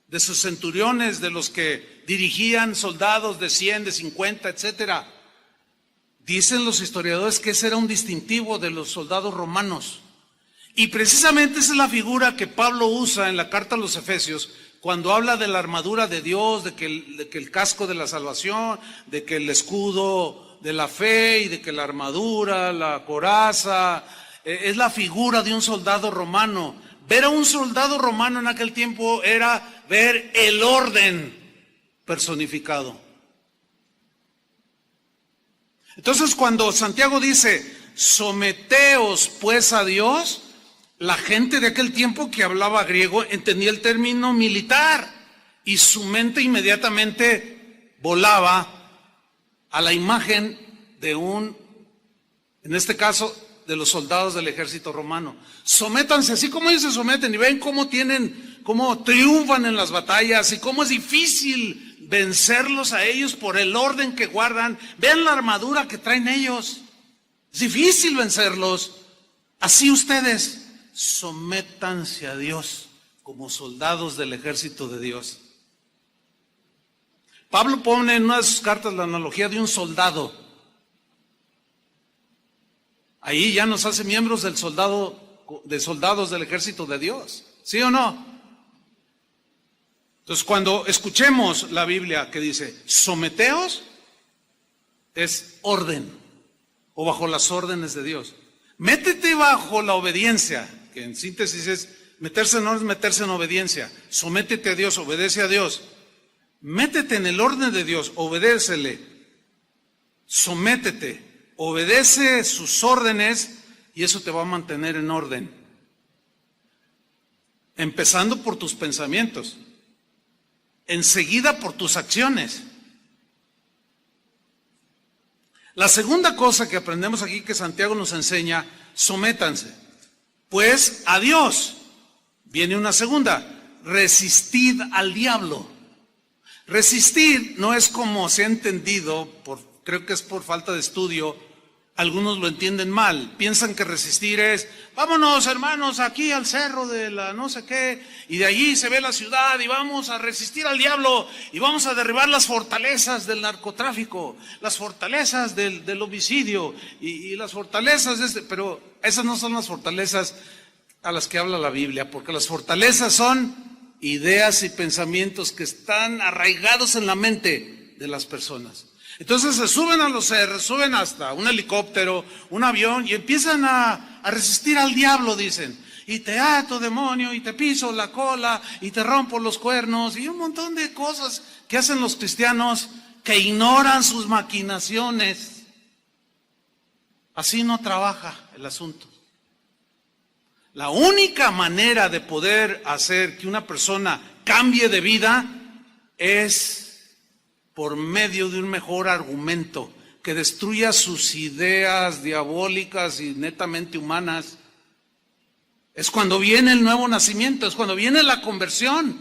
de sus centuriones, de los que dirigían soldados de 100, de 50, etcétera. Dicen los historiadores que ese era un distintivo de los soldados romanos. Y precisamente esa es la figura que Pablo usa en la carta a los Efesios, cuando habla de la armadura de Dios, de que el casco de la salvación, de que el escudo de la fe y de que la armadura, la coraza, es la figura de un soldado romano. Ver a un soldado romano en aquel tiempo era ver el orden personificado. Entonces, cuando Santiago dice, someteos pues a Dios, la gente de aquel tiempo que hablaba griego entendía el término militar y su mente inmediatamente volaba a la imagen de en este caso, de los soldados del ejército romano. Sométanse, así como ellos se someten y ven cómo triunfan en las batallas y cómo es difícil vencerlos a ellos por el orden que guardan. Vean la armadura que traen ellos. Es difícil vencerlos. Así ustedes, sométanse a Dios como soldados del ejército de Dios. Pablo pone en una de sus cartas la analogía de un soldado. Ahí ya nos hace miembros de soldados del ejército de Dios. ¿Sí o no? Entonces, cuando escuchemos la Biblia que dice, someteos, es orden, o bajo las órdenes de Dios. Métete bajo la obediencia, que en síntesis es, meterse no es meterse en obediencia. Sométete a Dios, obedece a Dios. Métete en el orden de Dios, obedécele. Sométete. Obedece sus órdenes y eso te va a mantener en orden. Empezando por tus pensamientos, enseguida por tus acciones. La segunda cosa que aprendemos aquí que Santiago nos enseña, sométanse. Pues a Dios. Viene una segunda, resistid al diablo. Resistir no es como se ha entendido, creo que es por falta de estudio. Algunos lo entienden mal, piensan que resistir es, vámonos hermanos aquí al cerro de la no sé qué, y de allí se ve la ciudad y vamos a resistir al diablo y vamos a derribar las fortalezas del narcotráfico, las fortalezas del homicidio y las fortalezas pero esas no son las fortalezas a las que habla la Biblia, porque las fortalezas son ideas y pensamientos que están arraigados en la mente de las personas. Entonces se suben a los cerros, suben hasta un helicóptero, un avión y empiezan a resistir al diablo, dicen. Y te ato, demonio, y te piso la cola, y te rompo los cuernos, y un montón de cosas que hacen los cristianos que ignoran sus maquinaciones. Así no trabaja el asunto. La única manera de poder hacer que una persona cambie de vida es por medio de un mejor argumento que destruya sus ideas diabólicas y netamente humanas. Es cuando viene el nuevo nacimiento, es cuando viene la conversión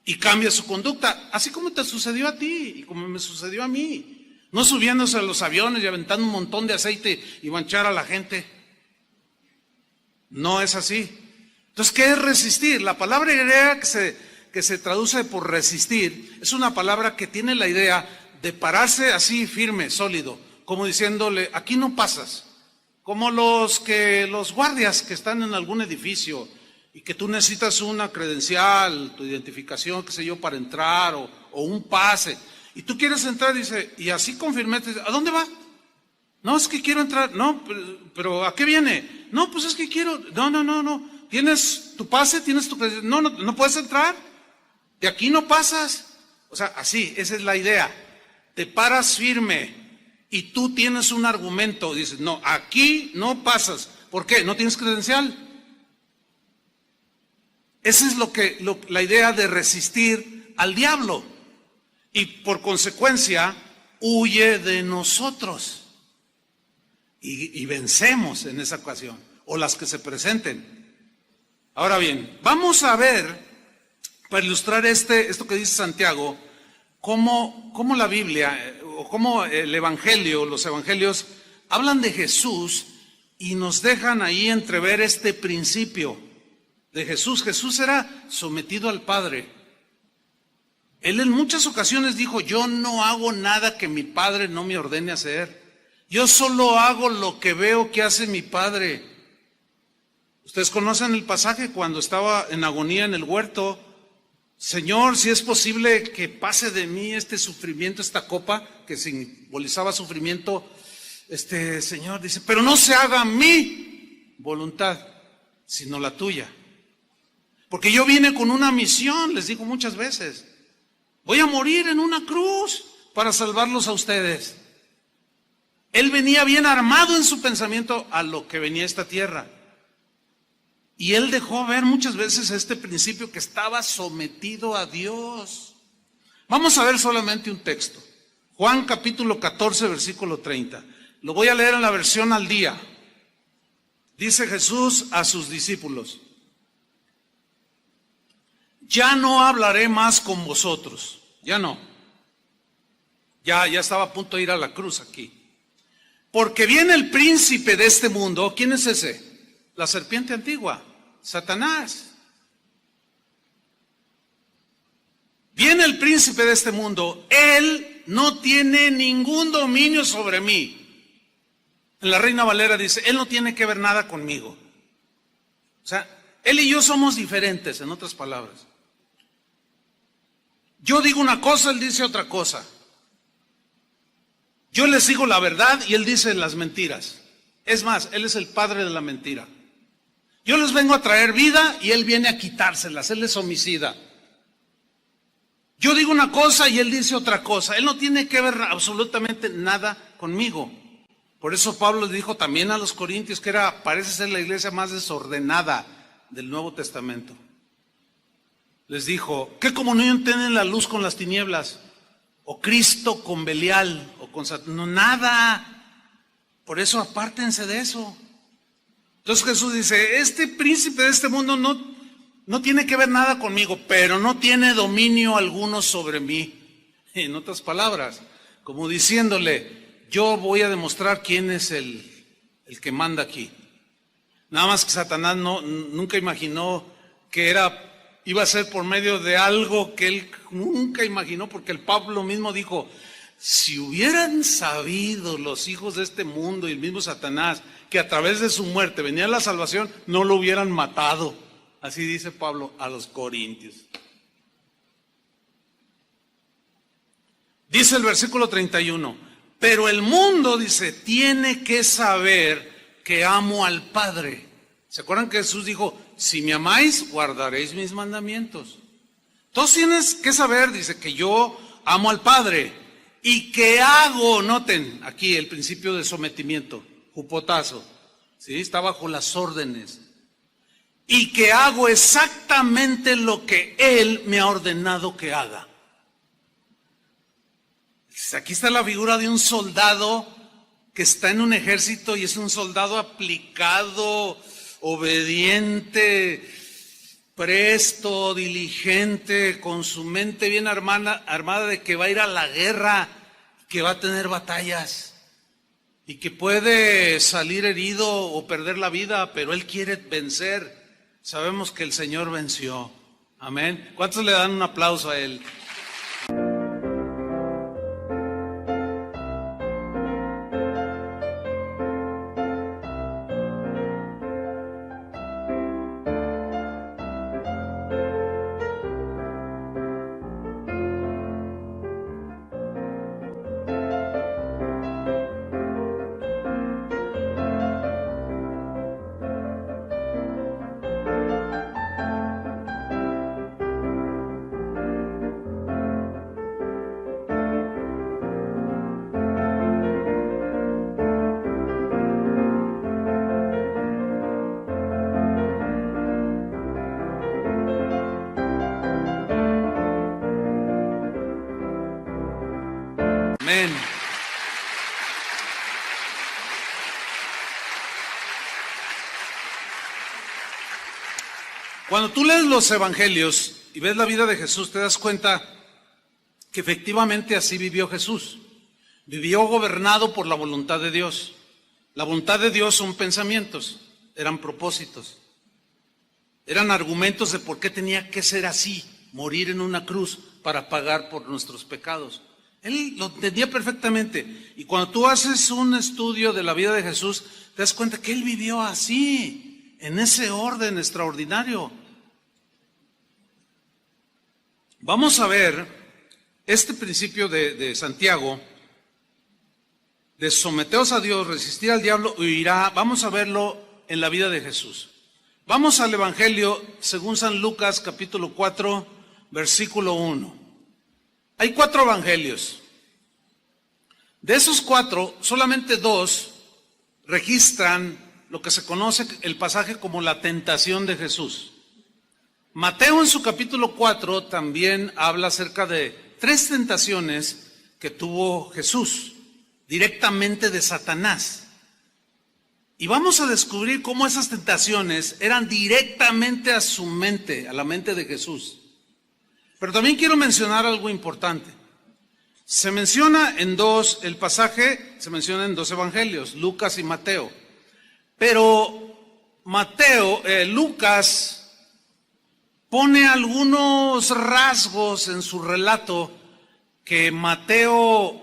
y cambia su conducta, así como te sucedió a ti y como me sucedió a mí. no subiéndose a los aviones y aventando un montón de aceite y manchar a la gente. No es así. Entonces, ¿qué es resistir? La palabra griega que se traduce por resistir es una palabra que tiene la idea de pararse así firme, sólido, como diciéndole, aquí no pasas. Como los guardias que están en algún edificio y que tú necesitas una credencial, tu identificación, qué sé yo, para entrar o un pase. Y tú quieres entrar, dice, y así con firmeza, ¿a dónde va? No, es que quiero entrar. No, pero ¿a qué viene? No, pues es que quiero. No. ¿Tienes tu pase? ¿Tienes tu credencial? No puedes entrar. De aquí no pasas. O sea, así, esa es la idea. Te paras firme y tú tienes un argumento. Dices, no, aquí no pasas. ¿Por qué? ¿No tienes credencial? Esa es la idea de resistir al diablo. Y por consecuencia, huye de nosotros. Y vencemos en esa ocasión, o las que se presenten. Ahora bien, vamos a ver, para ilustrar esto que dice Santiago, cómo la Biblia, o cómo el Evangelio, los Evangelios, hablan de Jesús y nos dejan ahí entrever este principio de Jesús. Jesús era sometido al Padre. Él en muchas ocasiones dijo, yo no hago nada que mi Padre no me ordene hacer. Yo solo hago lo que veo que hace mi Padre. Ustedes conocen el pasaje cuando estaba en agonía en el huerto. Señor, si es posible que pase de mí este sufrimiento, esta copa que simbolizaba sufrimiento. Señor dice, pero no se haga mi voluntad, sino la tuya. Porque yo vine con una misión, les digo muchas veces. Voy a morir en una cruz para salvarlos a ustedes. Él venía bien armado en su pensamiento a lo que venía a esta tierra. Y él dejó ver muchas veces este principio que estaba sometido a Dios. Vamos a ver solamente un texto. Juan capítulo 14, versículo 30. Lo voy a leer en la versión al día. Dice Jesús a sus discípulos: ya no hablaré más con vosotros. Ya no. Ya estaba a punto de ir a la cruz aquí. Porque viene el príncipe de este mundo. ¿Quién es ese? La serpiente antigua, Satanás. Viene el príncipe de este mundo. Él no tiene ningún dominio sobre mí. En la Reina Valera dice, él no tiene que ver nada conmigo. O sea, él y yo somos diferentes, en otras palabras. Yo digo una cosa, él dice otra cosa. Yo les digo la verdad y él dice las mentiras. Es más, él es el padre de la mentira. Yo les vengo a traer vida y él viene a quitárselas. Él es homicida. Yo digo una cosa y él dice otra cosa. Él no tiene que ver absolutamente nada conmigo. Por eso Pablo le dijo también a los corintios que parece ser la iglesia más desordenada del Nuevo Testamento. Les dijo, ¿qué comunión tienen la luz con las tinieblas? O Cristo con Belial, o con Satanás. No, nada. Por eso apártense de eso. Entonces Jesús dice, este príncipe de este mundo no tiene que ver nada conmigo, pero no tiene dominio alguno sobre mí. En otras palabras, como diciéndole, yo voy a demostrar quién es el que manda aquí. Nada más que Satanás nunca imaginó que iba a ser por medio de algo que él nunca imaginó, porque el Pablo mismo dijo, si hubieran sabido los hijos de este mundo y el mismo Satanás que a través de su muerte venía la salvación, no lo hubieran matado. Así dice Pablo a los corintios. Dice el versículo 31, pero el mundo, dice, tiene que saber que amo al Padre. ¿Se acuerdan que Jesús dijo, si me amáis, guardaréis mis mandamientos? Entonces tienes que saber, dice, que yo amo al Padre y que hago, noten aquí el principio de sometimiento, jupotazo, ¿sí? Está bajo las órdenes. Y que hago exactamente lo que Él me ha ordenado que haga. Aquí está la figura de un soldado que está en un ejército y es un soldado aplicado, obediente, presto, diligente, con su mente bien armada de que va a ir a la guerra. que va a tener batallas y que puede salir herido o perder la vida, pero Él quiere vencer. Sabemos que el Señor venció. Amén. ¿Cuántos le dan un aplauso a Él? Amén. Cuando tú lees los evangelios y ves la vida de Jesús, te das cuenta que efectivamente así vivió Jesús. Vivió gobernado por la voluntad de Dios. La voluntad de Dios son pensamientos, eran propósitos, eran argumentos de por qué tenía que ser así, morir en una cruz para pagar por nuestros pecados. Él lo entendía perfectamente. Y cuando tú haces un estudio de la vida de Jesús, te das cuenta que Él vivió así, en ese orden extraordinario. Vamos a ver este principio de Santiago, de someteos a Dios, resistir al diablo, huirá. Vamos a verlo en la vida de Jesús. Vamos al Evangelio según San Lucas, capítulo 4, versículo 1. Hay 4 evangelios. De esos 4, solamente 2 registran lo que se conoce el pasaje como la tentación de Jesús. Mateo en su capítulo 4 también habla acerca de 3 tentaciones que tuvo Jesús, directamente de Satanás. Y vamos a descubrir cómo esas tentaciones eran directamente a su mente, a la mente de Jesús. Pero también quiero mencionar algo importante. Se menciona en el pasaje se menciona en 2 evangelios, Lucas y Mateo. Pero Lucas pone algunos rasgos en su relato que Mateo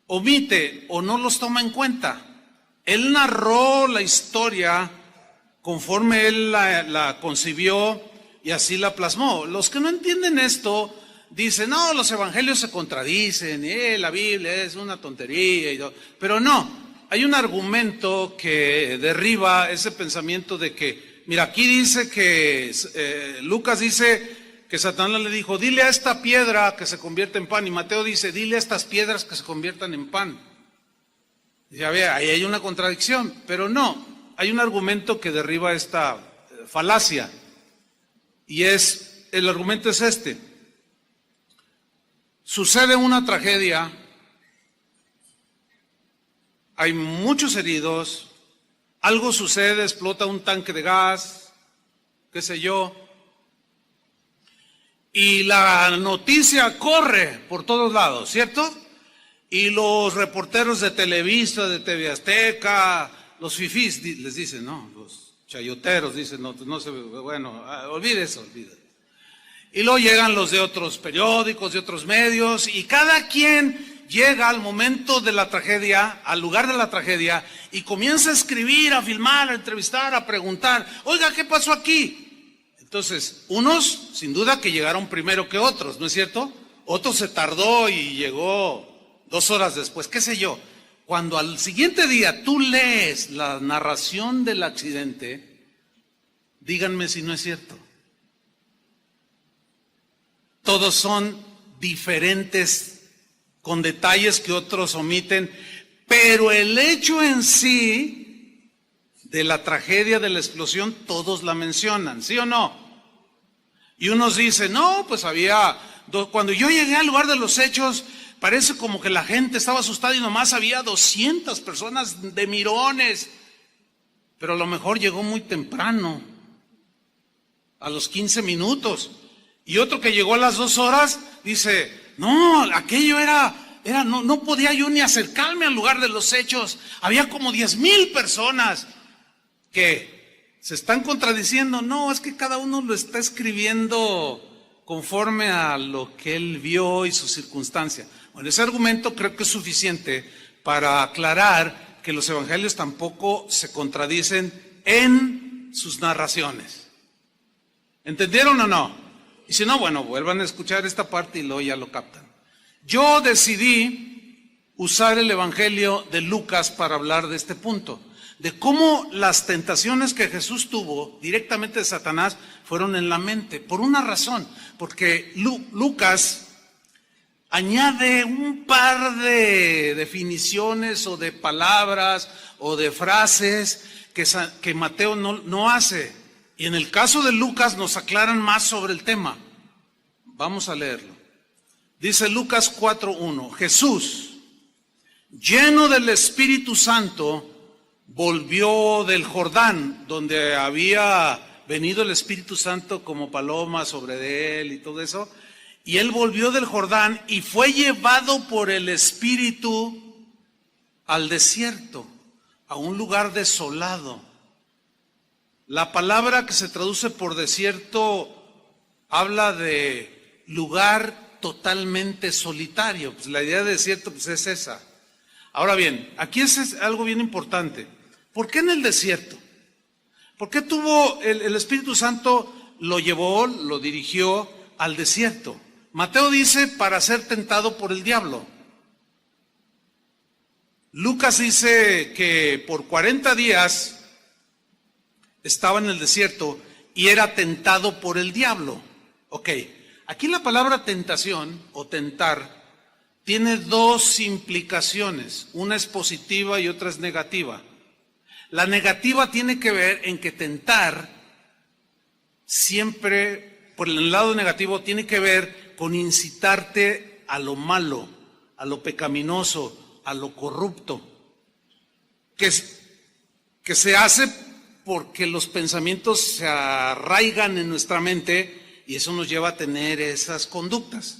omite o no los toma en cuenta. Él narró la historia conforme él la concibió y así la plasmó. Los que no entienden esto dicen, no, los evangelios se contradicen, la Biblia es una tontería y todo. Pero no, hay un argumento que derriba ese pensamiento de que, mira, aquí dice que Lucas dice que Satanás le dijo, dile a esta piedra que se convierta en pan, y Mateo dice, dile a estas piedras que se conviertan en pan. Ya ve, ahí hay una contradicción, pero no, hay un argumento que derriba esta falacia, y el argumento es este. Sucede una tragedia, hay muchos heridos, algo sucede, explota un tanque de gas, qué sé yo, y la noticia corre por todos lados, ¿cierto? Y los reporteros de Televisa, de TV Azteca, los fifís les dicen, no, los chayoteros dicen, no se, bueno, olvide eso, olvide. Y luego llegan los de otros periódicos, de otros medios, y cada quien llega al momento de la tragedia, al lugar de la tragedia, y comienza a escribir, a filmar, a entrevistar, a preguntar, oiga, ¿qué pasó aquí? Entonces, unos, sin duda que llegaron primero que otros, ¿no es cierto? Otro se tardó y llegó 2 horas después, qué sé yo. Cuando al siguiente día tú lees la narración del accidente, díganme si no es cierto. Todos son diferentes, con detalles que otros omiten, pero el hecho en sí de la tragedia de la explosión, todos la mencionan, ¿sí o no? Y unos dicen, no, pues cuando yo llegué al lugar de los hechos, parece como que la gente estaba asustada y nomás había 200 personas de mirones, pero a lo mejor llegó muy temprano, a los 15 minutos. Y otro que llegó a las 2 horas, dice, No, aquello no podía yo ni acercarme al lugar de los hechos. Había como 10,000 personas que se están contradiciendo. No, es que cada uno lo está escribiendo conforme a lo que él vio y su circunstancia. Bueno, ese argumento creo que es suficiente para aclarar que los evangelios tampoco se contradicen en sus narraciones. ¿Entendieron o no? Y si no, bueno, vuelvan a escuchar esta parte y luego ya lo captan. Yo decidí usar el evangelio de Lucas para hablar de este punto, de cómo las tentaciones que Jesús tuvo directamente de Satanás fueron en la mente, por una razón, porque Lucas añade un par de definiciones o de palabras o de frases que Mateo no hace. Y en el caso de Lucas nos aclaran más sobre el tema. Vamos a leerlo. Dice Lucas 4:1, Jesús, lleno del Espíritu Santo, volvió del Jordán, donde había venido el Espíritu Santo como paloma sobre él y todo eso, y él volvió del Jordán y fue llevado por el Espíritu al desierto, a un lugar desolado. La palabra que se traduce por desierto habla de lugar totalmente solitario. Pues la idea de desierto pues es esa. Ahora bien, aquí es algo bien importante. ¿Por qué en el desierto? ¿Por qué tuvo el Espíritu Santo, lo llevó, lo dirigió al desierto? Mateo dice para ser tentado por el diablo. Lucas dice que por 40 días estaba en el desierto y era tentado por el diablo. Ok, aquí la palabra tentación o tentar tiene dos implicaciones. Una es positiva y otra es negativa. La negativa tiene que ver en que tentar siempre, por el lado negativo, tiene que ver con incitarte a lo malo, a lo pecaminoso, a lo corrupto, que se hace porque los pensamientos se arraigan en nuestra mente y eso nos lleva a tener esas conductas.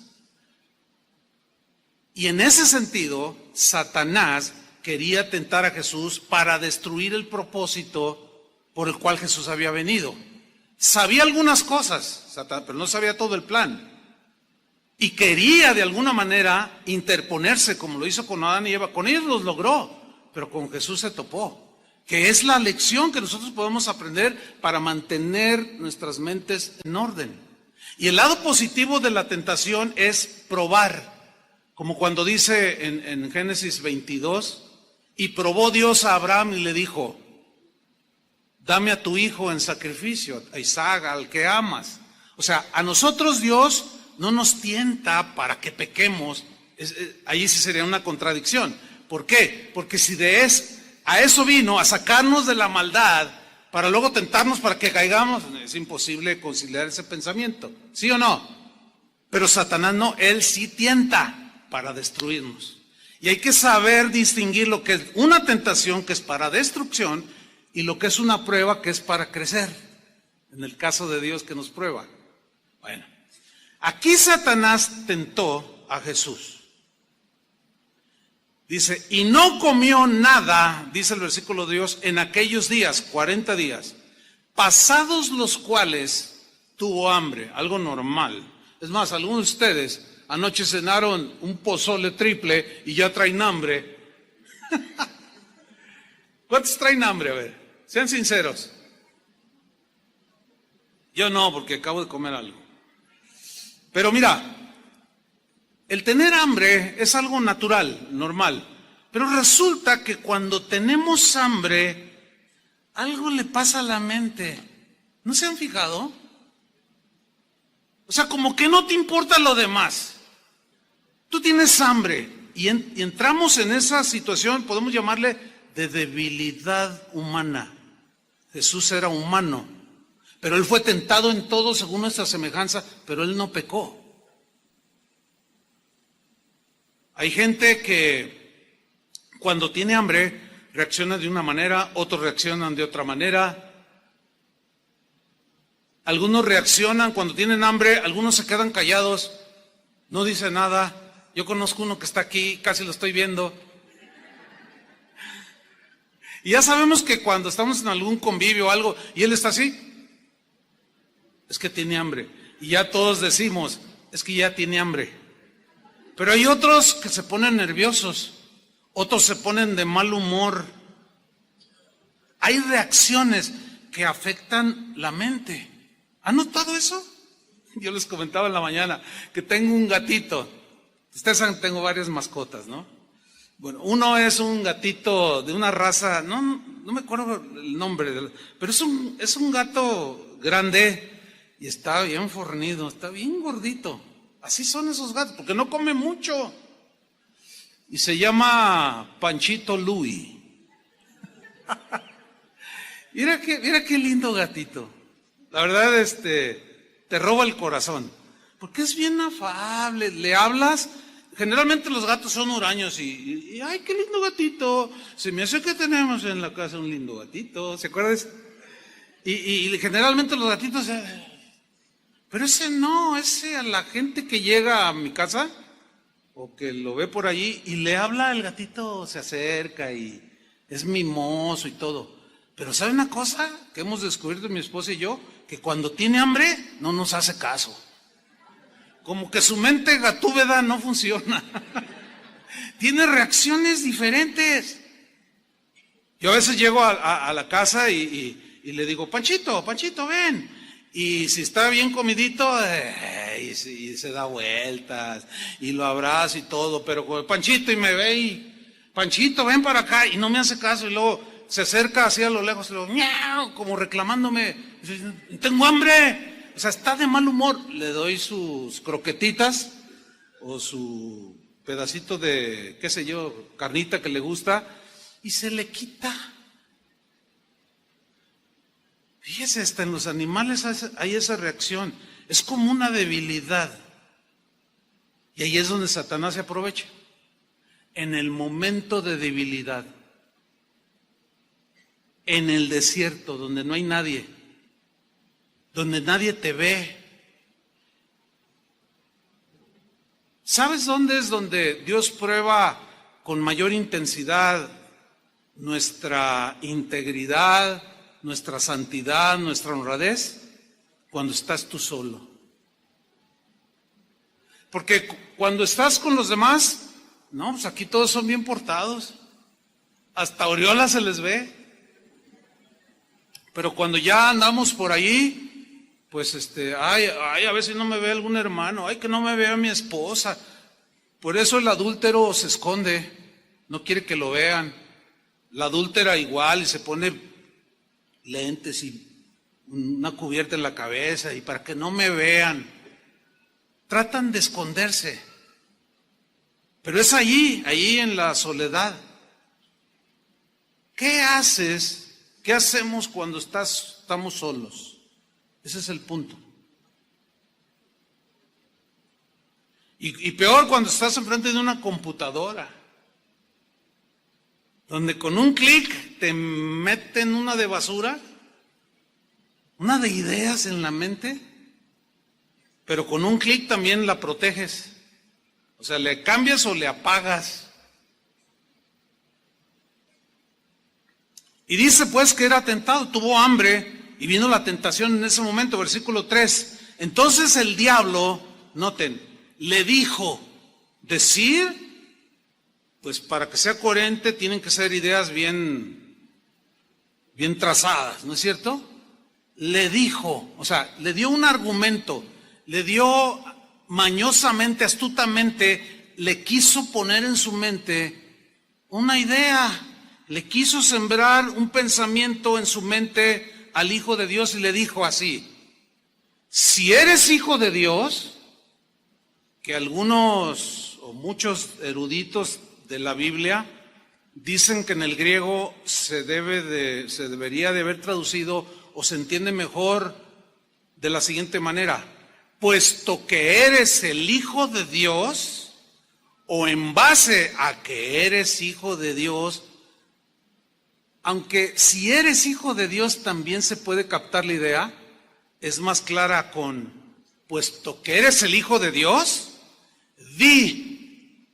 Y en ese sentido, Satanás quería tentar a Jesús para destruir el propósito por el cual Jesús había venido. Sabía algunas cosas, Satanás, pero no sabía todo el plan. Y quería de alguna manera interponerse, como lo hizo con Adán y Eva. Con ellos los logró, pero con Jesús se topó. Que es la lección que nosotros podemos aprender para mantener nuestras mentes en orden. Y el lado positivo de la tentación es probar. Como cuando dice en Génesis 22, y probó Dios a Abraham y le dijo, dame a tu hijo en sacrificio, a Isaac, al que amas. O sea, a nosotros Dios no nos tienta para que pequemos. Ahí sí sería una contradicción. ¿Por qué? Porque si a eso vino, a sacarnos de la maldad, para luego tentarnos para que caigamos, es imposible conciliar ese pensamiento. ¿Sí o no? Pero Satanás no, él sí tienta para destruirnos. Y hay que saber distinguir lo que es una tentación, que es para destrucción, y lo que es una prueba, que es para crecer. En el caso de Dios que nos prueba. Bueno, aquí Satanás tentó a Jesús. Dice, y no comió nada, dice el versículo de Dios, en aquellos días, 40 días, pasados los cuales tuvo hambre, algo normal. Es más, algunos de ustedes anoche cenaron un pozole triple y ya traen hambre. ¿Cuántos traen hambre? A ver, sean sinceros. Yo no, porque acabo de comer algo. Pero mira, el tener hambre es algo natural, normal. Pero resulta que cuando tenemos hambre, algo le pasa a la mente. ¿No se han fijado? O sea, como que no te importa lo demás. Tú tienes hambre y entramos en esa situación, podemos llamarle de debilidad humana. Jesús era humano, pero él fue tentado en todo según nuestra semejanza, pero él no pecó. Hay gente que cuando tiene hambre reacciona de una manera, otros reaccionan de otra manera. Algunos reaccionan cuando tienen hambre, algunos se quedan callados no dice nada. Yo conozco uno que está aquí, casi lo estoy viendo. Y ya sabemos que cuando estamos en algún convivio o algo, y él está así, es que tiene hambre. Y ya todos decimos, es que ya tiene hambre. Pero hay otros que se ponen nerviosos, otros se ponen de mal humor. Hay reacciones que afectan la mente. ¿Han notado eso? Yo les comentaba en la mañana que tengo un gatito. Ustedes saben que tengo varias mascotas, ¿no? Bueno, uno es un gatito de una raza, no me acuerdo el nombre, pero es un gato grande y está bien fornido, está bien gordito. Así son esos gatos, porque no come mucho. Y se llama Panchito Louis. Mira qué lindo gatito. La verdad, te roba el corazón. Porque es bien afable, le hablas. Generalmente los gatos son huraños y ay, qué lindo gatito. Se me hace que tenemos en la casa un lindo gatito. ¿Se acuerdan? Y generalmente los gatitos, pero ese no, ese a la gente que llega a mi casa o que lo ve por allí y le habla, el gatito se acerca y es mimoso y todo. Pero ¿sabe una cosa que hemos descubierto mi esposa y yo? Que cuando tiene hambre no nos hace caso. Como que su mente gatúbeda no funciona. Tiene reacciones diferentes. Yo a veces llego a la casa y le digo, Panchito, ven. Y si está bien comidito, y se da vueltas y lo abrazo y todo. Pero con Panchito y me ve y, Panchito, ven para acá, y no me hace caso. Y luego se acerca así a lo lejos y luego, miau, como reclamándome, tengo hambre. O sea, está de mal humor. Le doy sus croquetitas o su pedacito de, qué sé yo, carnita que le gusta y se le quita. Fíjese, hasta en los animales hay esa reacción. Es como una debilidad. Y ahí es donde Satanás se aprovecha. En el momento de debilidad. En el desierto, donde no hay nadie. Donde nadie te ve. ¿Sabes dónde es donde Dios prueba con mayor intensidad nuestra integridad, nuestra santidad, nuestra honradez? Cuando estás tú solo. Porque cuando estás con los demás, no, pues aquí todos son bien portados. Hasta aureola se les ve. Pero cuando ya andamos por ahí, pues ay, a ver si no me ve algún hermano, ay, que no me vea mi esposa. Por eso el adúltero se esconde, no quiere que lo vean. La adúltera igual y se pone lentes y una cubierta en la cabeza y para que no me vean. Tratan de esconderse. Pero es allí en la soledad. ¿Qué haces? ¿Qué hacemos cuando estamos solos? Ese es el punto. Y peor cuando estás enfrente de una computadora, donde con un clic te meten una de basura, una de ideas en la mente, pero con un clic también la proteges. O sea, le cambias o le apagas. Y dice pues que era tentado, tuvo hambre y vino la tentación en ese momento, versículo 3. Entonces el diablo, noten, le dijo, decir, pues para que sea coherente tienen que ser ideas bien trazadas, ¿no es cierto? Le dijo, o sea, le dio un argumento, le dio mañosamente, astutamente, le quiso poner en su mente una idea. Le quiso sembrar un pensamiento en su mente al Hijo de Dios y le dijo así, si eres hijo de Dios, que algunos o muchos eruditos de la Biblia dicen que en el griego se debería de haber traducido o se entiende mejor de la siguiente manera, puesto que eres el Hijo de Dios, o en base a que eres hijo de Dios, aunque si eres hijo de Dios también se puede captar la idea, es más clara con, puesto que eres el Hijo de Dios, di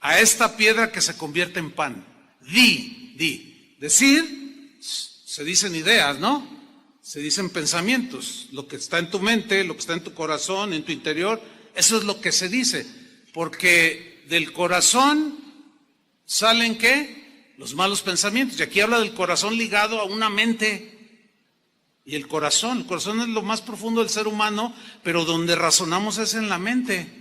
a esta piedra que se convierte en pan. Di. Decir, se dicen ideas, ¿no? Se dicen pensamientos, lo que está en tu mente, lo que está en tu corazón, en tu interior, eso es lo que se dice, porque del corazón salen ¿qué? Los malos pensamientos, y aquí habla del corazón ligado a una mente, y el corazón es lo más profundo del ser humano, pero donde razonamos es en la mente,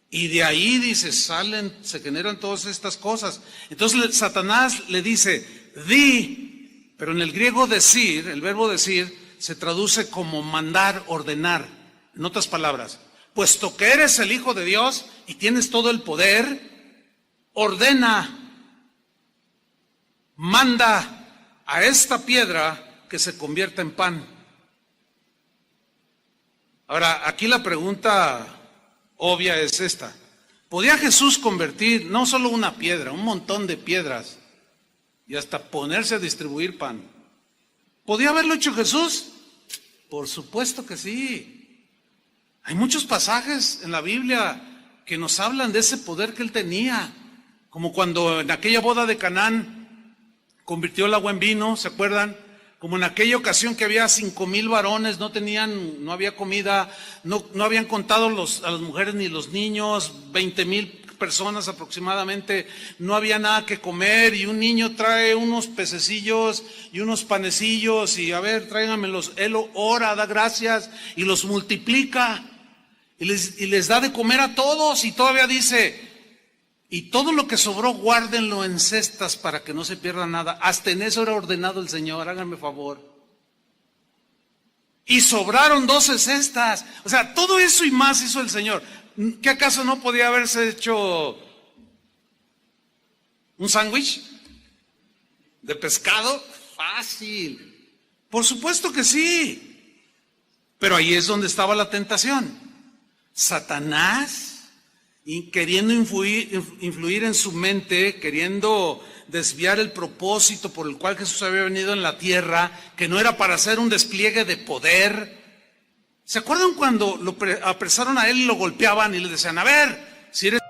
y de ahí dice, se generan todas estas cosas. Entonces Satanás le dice, di, pero en el griego decir, el verbo decir, se traduce como mandar, ordenar. En otras palabras, puesto que eres el Hijo de Dios y tienes todo el poder, ordena, manda a esta piedra que se convierta en pan. Ahora, aquí la pregunta obvia es esta. ¿Podía Jesús convertir no solo una piedra, un montón de piedras y hasta ponerse a distribuir pan? ¿Podía haberlo hecho Jesús? Por supuesto que sí. Hay muchos pasajes en la Biblia que nos hablan de ese poder que él tenía, como cuando en aquella boda de Canaán convirtió el agua en vino, ¿se acuerdan? Como en aquella ocasión que había 5,000 varones, no había comida, no habían contado a las mujeres ni los niños, 20,000 personas aproximadamente, no había nada que comer, y un niño trae unos pececillos y unos panecillos, y a ver, tráiganmelos, él ora, da gracias y los multiplica y les da de comer a todos, y todavía dice, y todo lo que sobró guárdenlo en cestas para que no se pierda nada. Hasta en eso era ordenado el Señor, háganme favor. Y sobraron 12 cestas, o sea, todo eso y más hizo el Señor. ¿Qué acaso no podía haberse hecho un sándwich de pescado? Fácil. Por supuesto que sí. Pero ahí es donde estaba la tentación. Satanás, queriendo influir en su mente, queriendo desviar el propósito por el cual Jesús había venido en la tierra, que no era para hacer un despliegue de poder. ¿Se acuerdan cuando lo apresaron a él y lo golpeaban y le decían, a ver, si eres...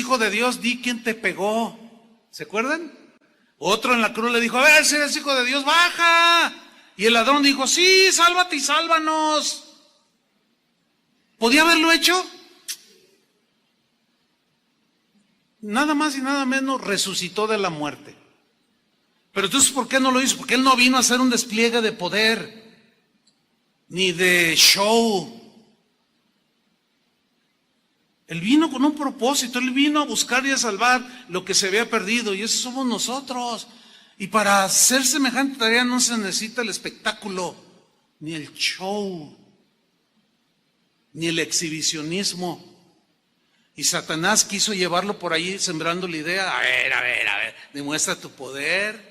hijo de Dios, di quién te pegó. ¿Se acuerdan? Otro en la cruz le dijo, a ver, si eres hijo de Dios, baja. Y el ladrón dijo, sí, sálvate y sálvanos. ¿Podía haberlo hecho? Nada más y nada menos resucitó de la muerte. Pero entonces, ¿por qué no lo hizo? Porque él no vino a hacer un despliegue de poder, ni de show. Él vino con un propósito, él vino a buscar y a salvar lo que se había perdido, y eso somos nosotros. Y para hacer semejante tarea no se necesita el espectáculo, ni el show, ni el exhibicionismo. Y Satanás quiso llevarlo por ahí sembrando la idea, a ver, demuestra tu poder.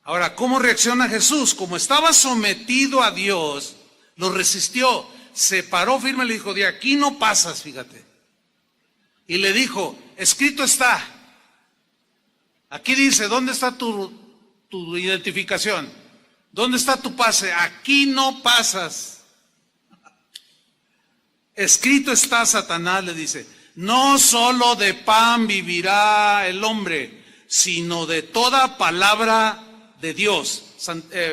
Ahora, ¿cómo reacciona Jesús? Como estaba sometido a Dios, lo resistió. Se paró firme y le dijo, de aquí no pasas, fíjate. Y le dijo, escrito está. Aquí dice, ¿dónde está tu identificación? ¿Dónde está tu pase? Aquí no pasas. Escrito está, Satanás le dice, no solo de pan vivirá el hombre, sino de toda palabra de Dios.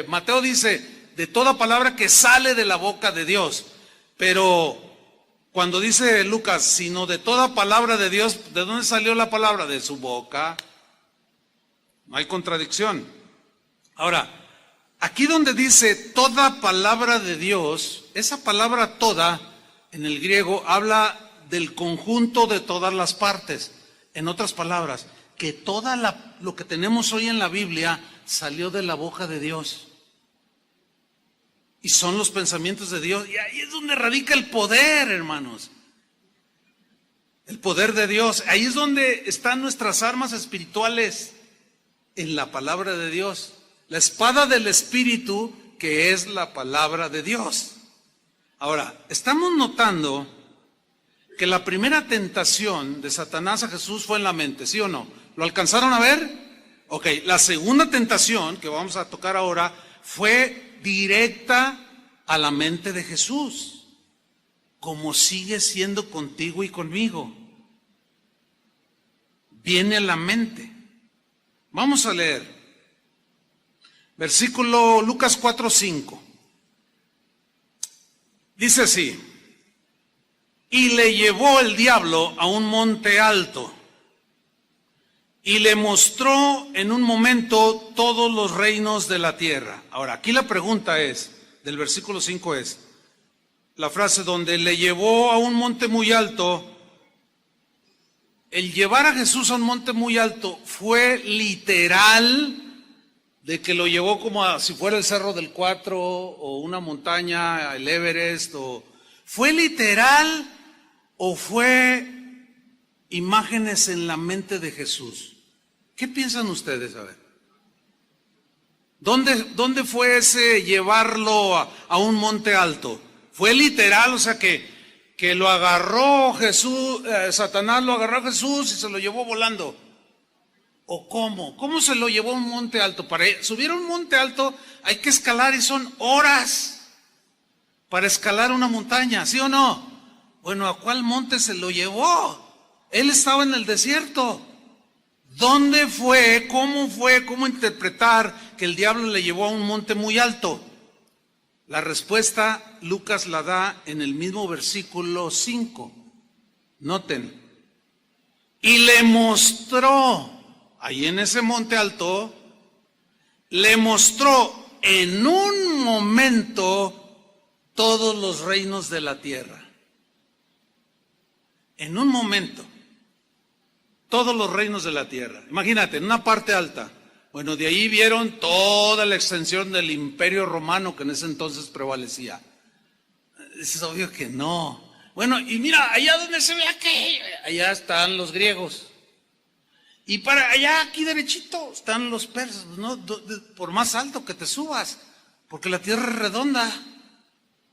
Mateo dice, de toda palabra que sale de la boca de Dios. Pero Cuando dice Lucas, sino de toda palabra de Dios, ¿de dónde salió la palabra? De su boca. No hay contradicción. Ahora, aquí donde dice toda palabra de Dios, esa palabra toda en el griego habla del conjunto de todas las partes. En otras palabras, que lo que tenemos hoy en la Biblia salió de la boca de Dios. Y son los pensamientos de Dios. Y ahí es donde radica el poder, hermanos. El poder de Dios. Ahí es donde están nuestras armas espirituales. En la palabra de Dios. La espada del Espíritu, que es la palabra de Dios. Ahora, estamos notando que la primera tentación de Satanás a Jesús fue en la mente, ¿sí o no? ¿Lo alcanzaron a ver? Ok, la segunda tentación que vamos a tocar ahora fue directa a la mente de Jesús, como sigue siendo contigo y conmigo. Viene a la mente. Vamos a leer. Versículo Lucas 4:5. Dice así: y le llevó el diablo a un monte alto y le mostró en un momento todos los reinos de la tierra. Ahora, aquí la pregunta es, del versículo 5 es, la frase donde le llevó a un monte muy alto. El llevar a Jesús a un monte muy alto fue literal, de que lo llevó como si fuera el Cerro del Cuatro o una montaña, el Everest, ¿fue literal o fue imágenes en la mente de Jesús? ¿Qué piensan ustedes? A ver, ¿dónde fue ese llevarlo a un monte alto? ¿Fue literal, o sea que lo agarró Jesús, Satanás lo agarró a Jesús y se lo llevó volando? ¿O cómo? ¿Cómo se lo llevó a un monte alto? Para subir a un monte alto hay que escalar y son horas para escalar una montaña, ¿sí o no? Bueno, ¿a cuál monte se lo llevó? Él estaba en el desierto. ¿Dónde fue? ¿Cómo interpretar que el diablo le llevó a un monte muy alto? La respuesta Lucas la da en el mismo versículo 5. Noten. Y le mostró, ahí en ese monte alto, le mostró en un momento todos los reinos de la tierra. En un momento. Todos los reinos de la tierra. Imagínate, en una parte alta. Bueno, de ahí vieron toda la extensión del imperio romano que en ese entonces prevalecía. Es obvio que no. Bueno, y mira, allá donde se ve aquello, allá están los griegos. Y para allá, aquí derechito, están los persas, ¿no? Por más alto que te subas, porque la tierra es redonda.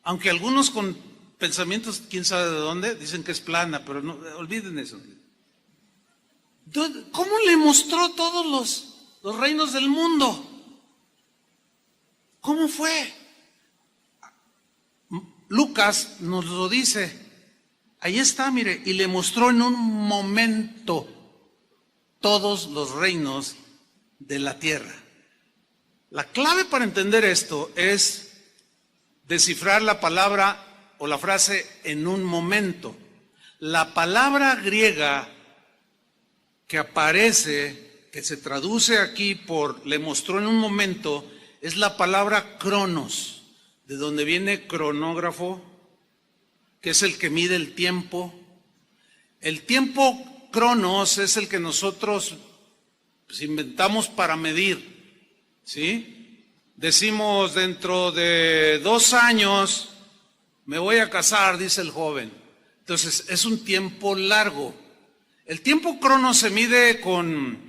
Aunque algunos con pensamientos, quién sabe de dónde, dicen que es plana, pero no, olviden eso. ¿Cómo le mostró todos los reinos del mundo? ¿Cómo fue? Lucas nos lo dice. Ahí está, mire, y le mostró en un momento todos los reinos de la tierra. La clave para entender esto es descifrar la palabra o la frase en un momento. La palabra griega que aparece, que se traduce aquí por le mostró en un momento, es la palabra cronos, de donde viene cronógrafo, que es el que mide el tiempo. El tiempo cronos es el que nosotros inventamos para medir, ¿sí? Decimos, dentro de 2 años me voy a casar, dice el joven. Entonces es un tiempo largo. El tiempo cronos se mide con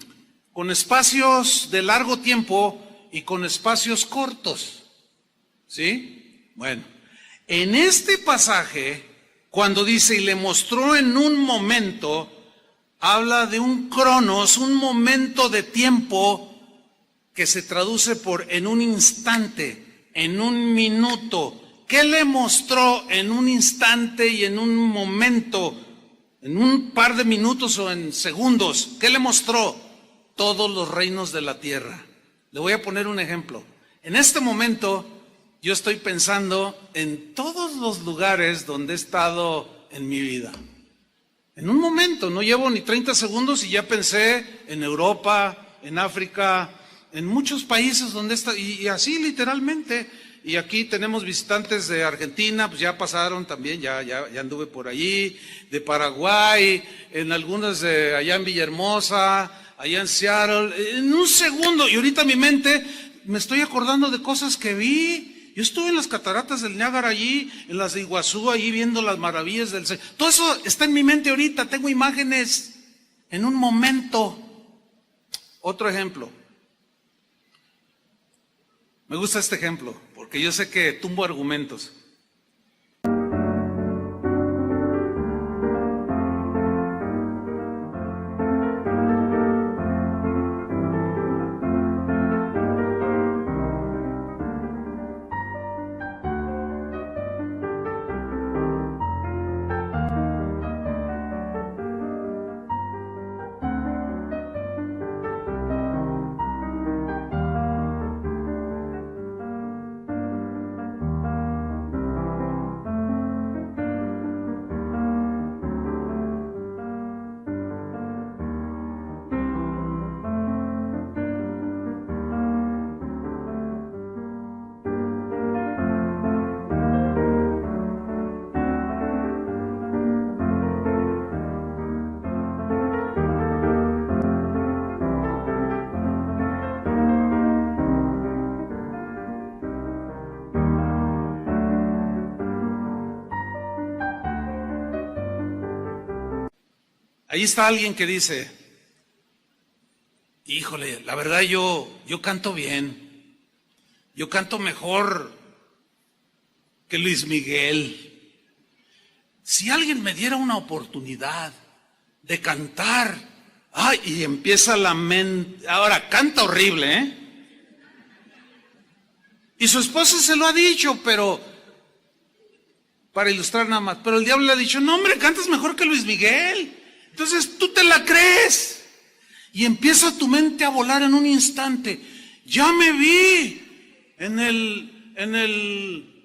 espacios de largo tiempo y con espacios cortos, ¿sí? Bueno, en este pasaje, cuando dice y le mostró en un momento, habla de un cronos, un momento de tiempo que se traduce por en un instante, en un minuto. ¿Qué le mostró en un instante y en un momento? En un par de minutos o en segundos. ¿Qué le mostró? Todos los reinos de la tierra. Le voy a poner un ejemplo. En este momento yo estoy pensando en todos los lugares donde he estado en mi vida. En un momento, no llevo ni 30 segundos y ya pensé en Europa, en África, en muchos países donde está, y así literalmente. Y aquí tenemos visitantes de Argentina, pues ya pasaron también, ya anduve por allí, de Paraguay, en algunas de allá en Villahermosa, allá en Seattle, en un segundo, y ahorita mi mente me estoy acordando de cosas que vi. Yo estuve en las cataratas del Niágara allí, en las de Iguazú, allí viendo las maravillas del cielo. Todo eso está en mi mente ahorita, tengo imágenes en un momento. Otro ejemplo. Me gusta este ejemplo, porque yo sé que tumbo argumentos. Ahí está alguien que dice, híjole, la verdad yo canto bien, yo canto mejor que Luis Miguel. Si alguien me diera una oportunidad de cantar, ay, y empieza la mente, ahora canta horrible, ¿eh? Y su esposa se lo ha dicho, pero para ilustrar nada más, pero el diablo le ha dicho, no hombre, cantas mejor que Luis Miguel. Entonces tú te la crees y empieza tu mente a volar en un instante. Ya me vi en el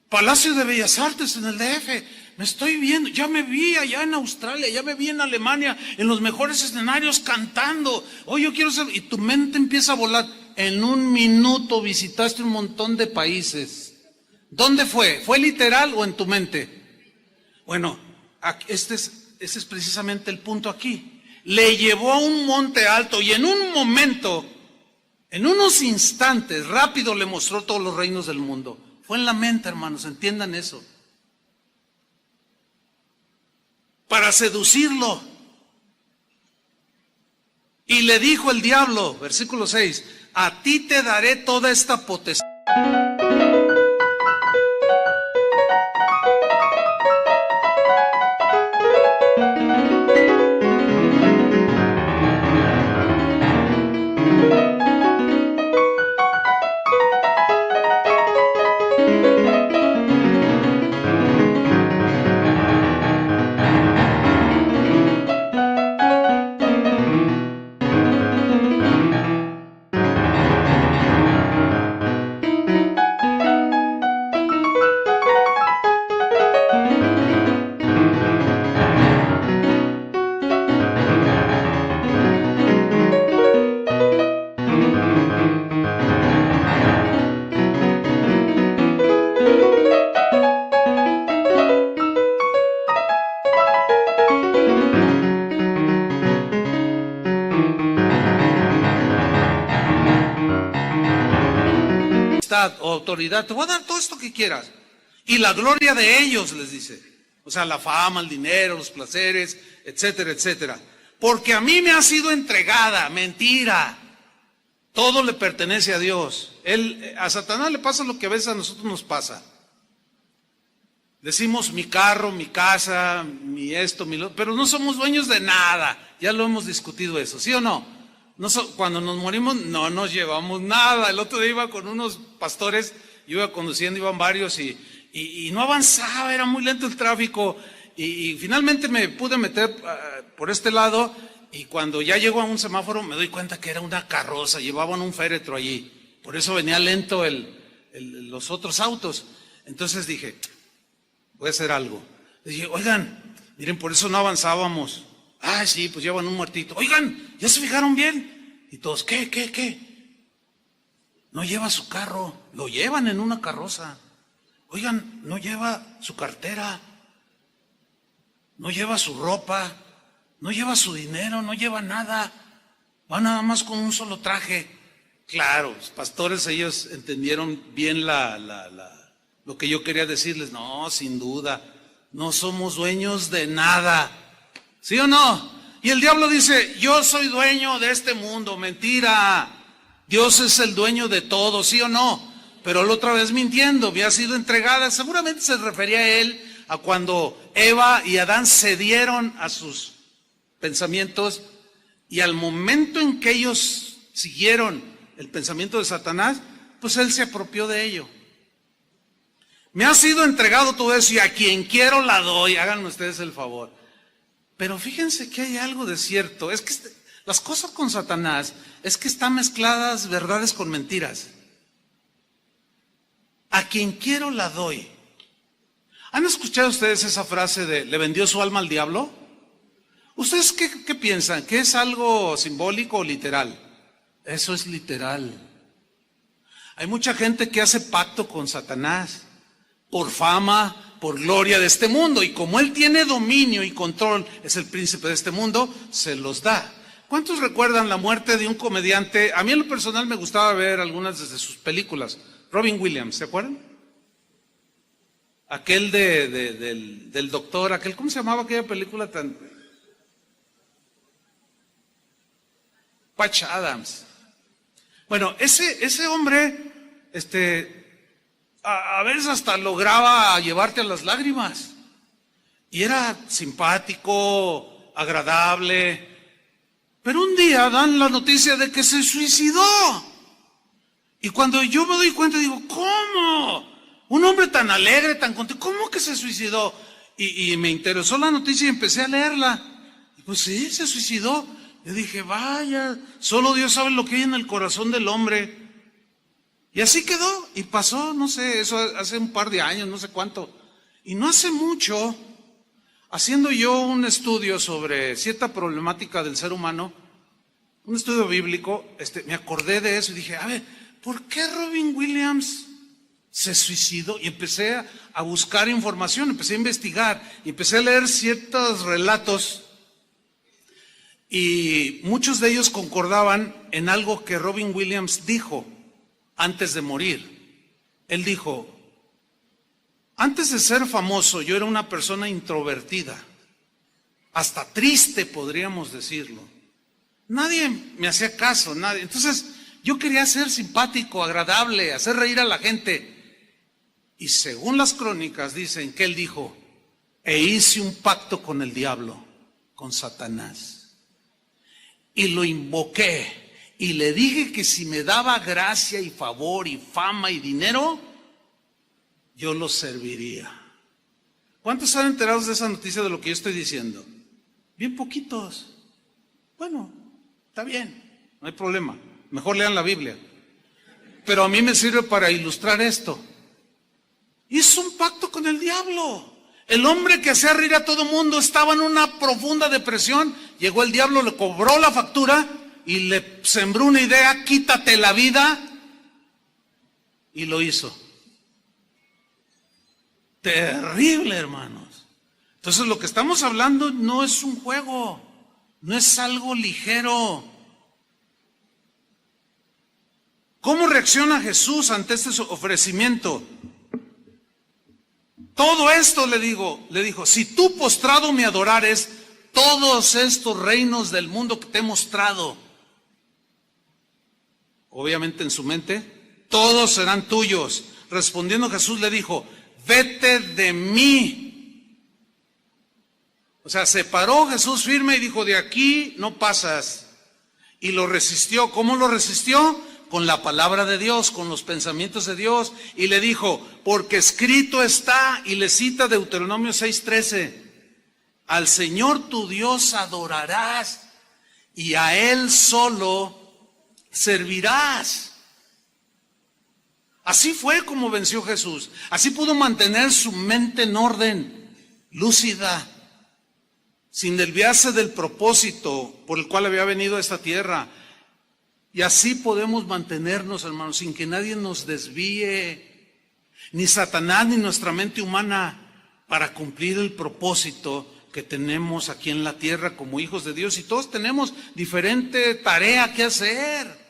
Palacio de Bellas Artes, en el DF. Me estoy viendo, ya me vi allá en Australia, ya me vi en Alemania, en los mejores escenarios cantando. Oh, yo quiero ser. Y tu mente empieza a volar. En un minuto visitaste un montón de países. ¿Dónde fue? ¿Fue literal o en tu mente? Bueno, ese es precisamente el punto aquí. Le llevó a un monte alto y en un momento, en unos instantes, rápido le mostró todos los reinos del mundo. Fue en la mente, hermanos, entiendan eso. Para seducirlo. Y le dijo el diablo, versículo 6, a ti te daré toda esta potestad. O autoridad, te voy a dar todo esto que quieras y la gloria de ellos, les dice, o sea, la fama, el dinero, los placeres, etcétera, etcétera, porque a mí me ha sido entregada. Mentira, todo le pertenece a Dios. A Satanás le pasa lo que a veces a nosotros nos pasa. Decimos mi carro, mi casa, mi esto, mi lo, pero no somos dueños de nada. Ya lo hemos discutido eso, ¿sí o no? Cuando nos morimos no nos llevamos nada. El otro día iba con unos pastores, yo iba conduciendo, iban varios y no avanzaba, era muy lento el tráfico y finalmente me pude meter por este lado y cuando ya llego a un semáforo me doy cuenta que era una carroza, llevaban un féretro allí, por eso venía lento los otros autos. Entonces dije, voy a hacer algo. Le dije, oigan, miren, por eso no avanzábamos. Ah, sí, pues llevan un muertito. Oigan, ¿ya se fijaron bien? Y todos, ¿qué? No lleva su carro, lo llevan en una carroza. Oigan, no lleva su cartera, no lleva su ropa, no lleva su dinero, no lleva nada. Va nada más con un solo traje. Claro, los pastores, ellos entendieron bien lo que yo quería decirles. No, sin duda, no somos dueños de nada. ¿Sí o no? Y el diablo dice, yo soy dueño de este mundo. Mentira. Dios es el dueño de todo, ¿sí o no? Pero la otra vez mintiendo, había sido entregada. Seguramente se refería a él, a cuando Eva y Adán cedieron a sus pensamientos, y al momento en que ellos siguieron el pensamiento de Satanás, pues él se apropió de ello. Me ha sido entregado todo eso y a quien quiero la doy, háganme ustedes el favor. Pero fíjense que hay algo de cierto, es que las cosas con Satanás es que están mezcladas verdades con mentiras. A quien quiero la doy. ¿Han escuchado ustedes esa frase de le vendió su alma al diablo? ¿Ustedes qué piensan? ¿Que es algo simbólico o literal? Eso es literal. Hay mucha gente que hace pacto con Satanás por fama, por gloria de este mundo, y como él tiene dominio y control, es el príncipe de este mundo, se los da. ¿Cuántos recuerdan la muerte de un comediante? A mí en lo personal me gustaba ver algunas de sus películas. Robin Williams, ¿se acuerdan? Aquel del doctor, ¿cómo se llamaba aquella película tan? Patch Adams. Bueno, ese hombre, a veces hasta lograba llevarte a las lágrimas. Y era simpático, agradable. Pero un día dan la noticia de que se suicidó. Y cuando yo me doy cuenta, digo, ¿cómo? Un hombre tan alegre, tan contento, ¿cómo que se suicidó? Y me interesó la noticia y empecé a leerla. Y pues sí, se suicidó. Yo dije, vaya, solo Dios sabe lo que hay en el corazón del hombre. Y así quedó, y pasó, no sé, eso hace un par de años, no sé cuánto. Y no hace mucho, haciendo yo un estudio sobre cierta problemática del ser humano, un estudio bíblico, me acordé de eso y dije, a ver, ¿por qué Robin Williams se suicidó? Y empecé a buscar información, empecé a investigar, y empecé a leer ciertos relatos, y muchos de ellos concordaban en algo que Robin Williams dijo antes de morir. Él dijo, antes de ser famoso yo era una persona introvertida, hasta triste podríamos decirlo. Nadie me hacía caso, nadie. Entonces yo quería ser simpático, agradable, hacer reír a la gente. Y según las crónicas dicen que él dijo, e hice un pacto con el diablo, con Satanás. Y lo invoqué y le dije que si me daba gracia y favor y fama y dinero, yo lo serviría. ¿Cuántos están enterados de esa noticia de lo que yo estoy diciendo? Bien poquitos. Bueno, está bien, no hay problema. Mejor lean la Biblia. Pero a mí me sirve para ilustrar esto. Hizo un pacto con el diablo. El hombre que hacía reír a todo mundo estaba en una profunda depresión. Llegó el diablo, le cobró la factura y le sembró una idea, quítate la vida. Y lo hizo. Terrible, hermanos. Entonces lo que estamos hablando no es un juego, no es algo ligero. ¿Cómo reacciona Jesús ante este ofrecimiento? Todo esto le dijo, si tú postrado me adorares, todos estos reinos del mundo que te he mostrado, obviamente en su mente, todos serán tuyos. Respondiendo Jesús le dijo, vete de mí. O sea, se paró Jesús firme y dijo, de aquí no pasas. Y lo resistió. ¿Cómo lo resistió? Con la palabra de Dios, con los pensamientos de Dios, y le dijo, porque escrito está, y le cita Deuteronomio 6:13, al Señor tu Dios adorarás, y a Él solo servirás. Así fue como venció Jesús, así pudo mantener su mente en orden. lúcida, sin desviarse del propósito por el cual había venido a esta tierra. Y así podemos mantenernos, hermanos, sin que nadie nos desvíe, ni Satanás ni nuestra mente humana, para cumplir el propósito que tenemos aquí en la tierra como hijos de Dios. Y todos tenemos diferente tarea que hacer.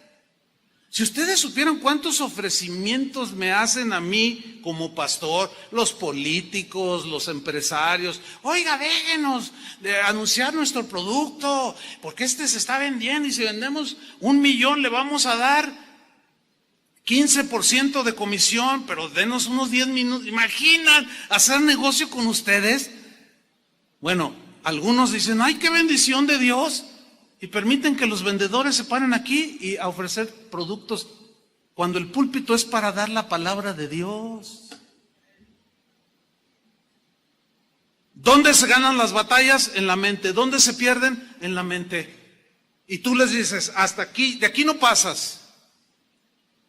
Si ustedes supieran cuántos ofrecimientos me hacen a mí como pastor, los políticos, los empresarios: oiga, déjenos de anunciar nuestro producto, porque este se está vendiendo y si vendemos 1 millón le vamos a dar 15% de comisión, pero denos unos 10 minutos. ¿Imaginan hacer negocio con ustedes? Bueno, algunos dicen: ay, qué bendición de Dios. Y permiten que los vendedores se paren aquí y a ofrecer productos cuando el púlpito es para dar la palabra de Dios. ¿Dónde se ganan las batallas? En la mente. ¿Dónde se pierden? En la mente. Y tú les dices: hasta aquí, de aquí no pasas.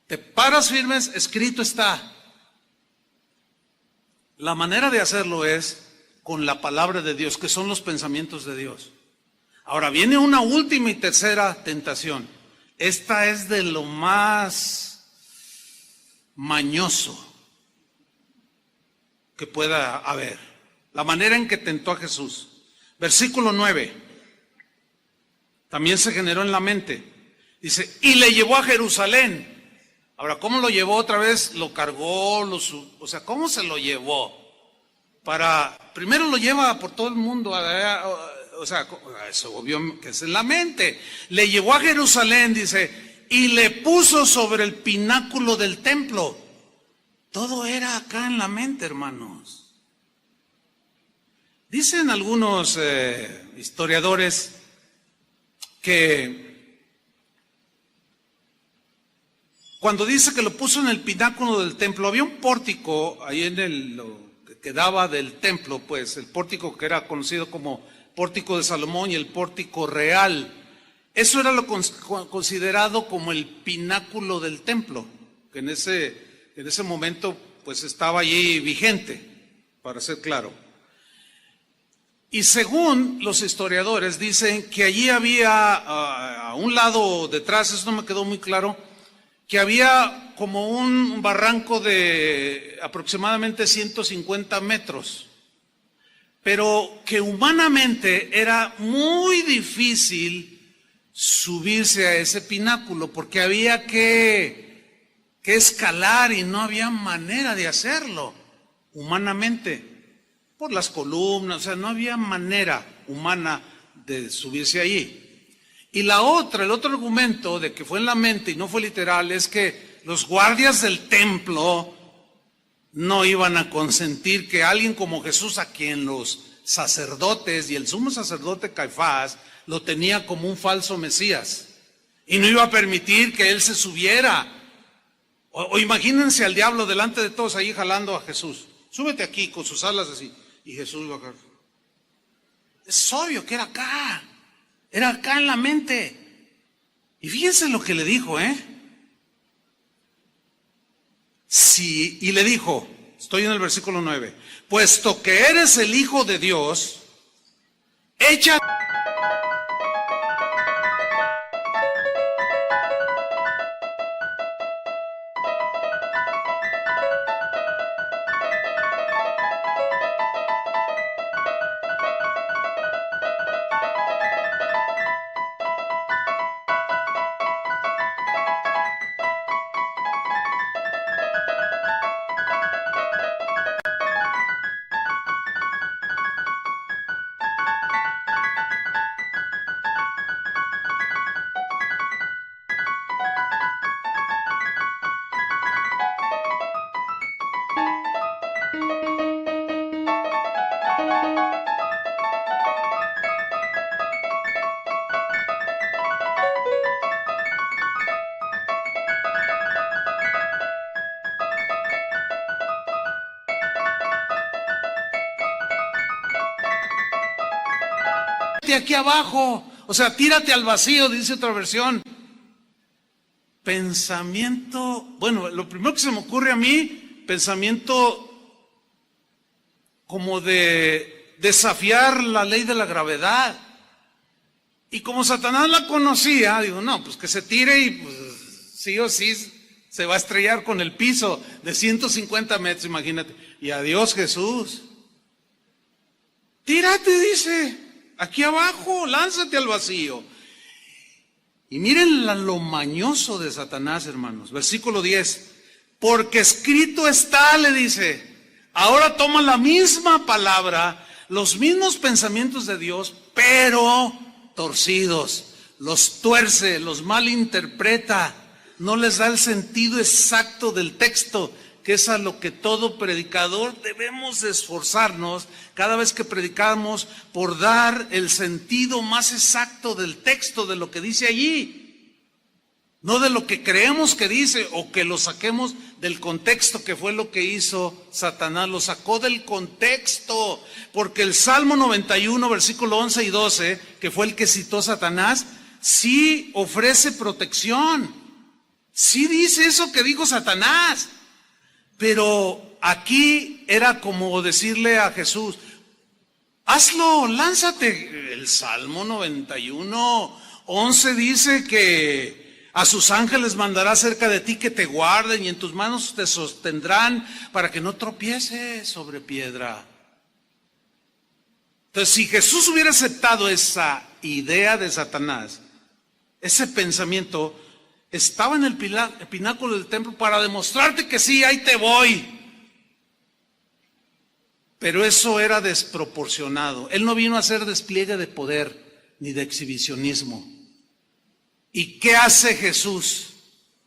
Te paras firmes, escrito está. La manera de hacerlo es con la palabra de Dios, que son los pensamientos de Dios. Ahora viene una última y tercera tentación. Esta es de lo más mañoso que pueda haber. La manera en que tentó a Jesús. Versículo 9. También se generó en la mente. Dice: y le llevó a Jerusalén. Ahora, ¿cómo lo llevó otra vez? Lo cargó, o sea, ¿cómo se lo llevó? Primero lo lleva por todo el mundo, o sea, eso obvio que es en la mente. Le llevó a Jerusalén, dice, y le puso sobre el pináculo del templo. Todo era acá en la mente, hermanos. Dicen algunos historiadores que cuando dice que lo puso en el pináculo del templo, había un pórtico ahí en lo que quedaba del templo, pues el pórtico que era conocido como pórtico de Salomón y el pórtico real. Eso era lo considerado como el pináculo del templo, que en ese momento pues estaba allí vigente, para ser claro. Y según los historiadores dicen que allí había a un lado detrás, eso no me quedó muy claro, que había como un barranco de aproximadamente 150 metros, pero que humanamente era muy difícil subirse a ese pináculo, porque había que escalar y no había manera de hacerlo humanamente, por las columnas, o sea, no había manera humana de subirse allí. Y el otro argumento de que fue en la mente y no fue literal, es que los guardias del templo no iban a consentir que alguien como Jesús, a quien los sacerdotes y el sumo sacerdote Caifás lo tenía como un falso Mesías, y no iba a permitir que él se subiera. O imagínense al diablo delante de todos ahí jalando a Jesús: súbete aquí, con sus alas así, y Jesús va acá. Es obvio que era acá en la mente. Y fíjense lo que le dijo, Sí, y le dijo, estoy en el versículo 9, puesto que eres el Hijo de Dios, echa. Aquí abajo, o sea, tírate al vacío, dice otra versión. Pensamiento, bueno, lo primero que se me ocurre a mí, pensamiento como de desafiar la ley de la gravedad. Y como Satanás la conocía, digo, no, pues que se tire y pues sí o sí se va a estrellar con el piso de 150 metros, imagínate. Y adiós Jesús. Tírate, dice, aquí abajo, lánzate al vacío. Y miren lo mañoso de Satanás, hermanos. Versículo 10. Porque escrito está, le dice. Ahora toma la misma palabra, los mismos pensamientos de Dios, pero torcidos. Los tuerce, los malinterpreta. No les da el sentido exacto del texto, que es a lo que todo predicador debemos esforzarnos cada vez que predicamos, por dar el sentido más exacto del texto, de lo que dice allí, no de lo que creemos que dice o que lo saquemos del contexto, que fue lo que hizo Satanás. Lo sacó del contexto, porque el Salmo 91, versículo 11 y 12, que fue el que citó Satanás, sí ofrece protección, sí dice eso que dijo Satanás. Pero aquí era como decirle a Jesús, hazlo, lánzate. El Salmo 91, 11 dice que a sus ángeles mandará cerca de ti que te guarden y en tus manos te sostendrán para que no tropieces sobre piedra. Entonces, si Jesús hubiera aceptado esa idea de Satanás, ese pensamiento, estaba en el pináculo del templo para demostrarte que sí, ahí te voy. Pero eso era desproporcionado. Él no vino a hacer despliegue de poder ni de exhibicionismo. ¿Y qué hace Jesús?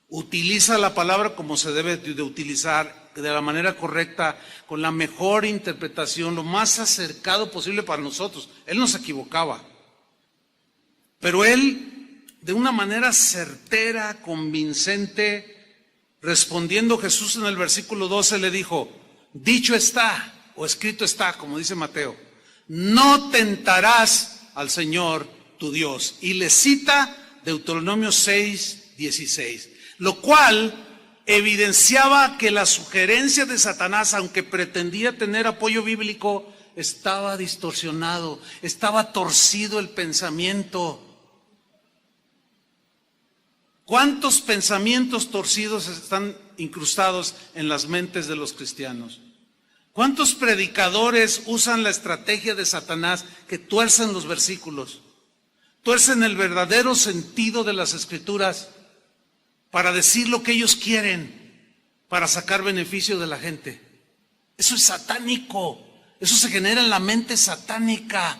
Utiliza la palabra como se debe de utilizar, de la manera correcta, con la mejor interpretación, lo más acercado posible para nosotros. Él no se equivocaba. Pero él, de una manera certera, convincente, respondiendo Jesús en el versículo 12 le dijo, dicho está, o escrito está, como dice Mateo, no tentarás al Señor tu Dios. Y le cita Deuteronomio 6, 16, lo cual evidenciaba que la sugerencia de Satanás, aunque pretendía tener apoyo bíblico, estaba distorsionado, estaba torcido el pensamiento. ¿Cuántos pensamientos torcidos están incrustados en las mentes de los cristianos? ¿Cuántos predicadores usan la estrategia de Satanás que tuercen los versículos, tuercen el verdadero sentido de las Escrituras para decir lo que ellos quieren, para sacar beneficio de la gente? Eso es satánico, eso se genera en la mente satánica.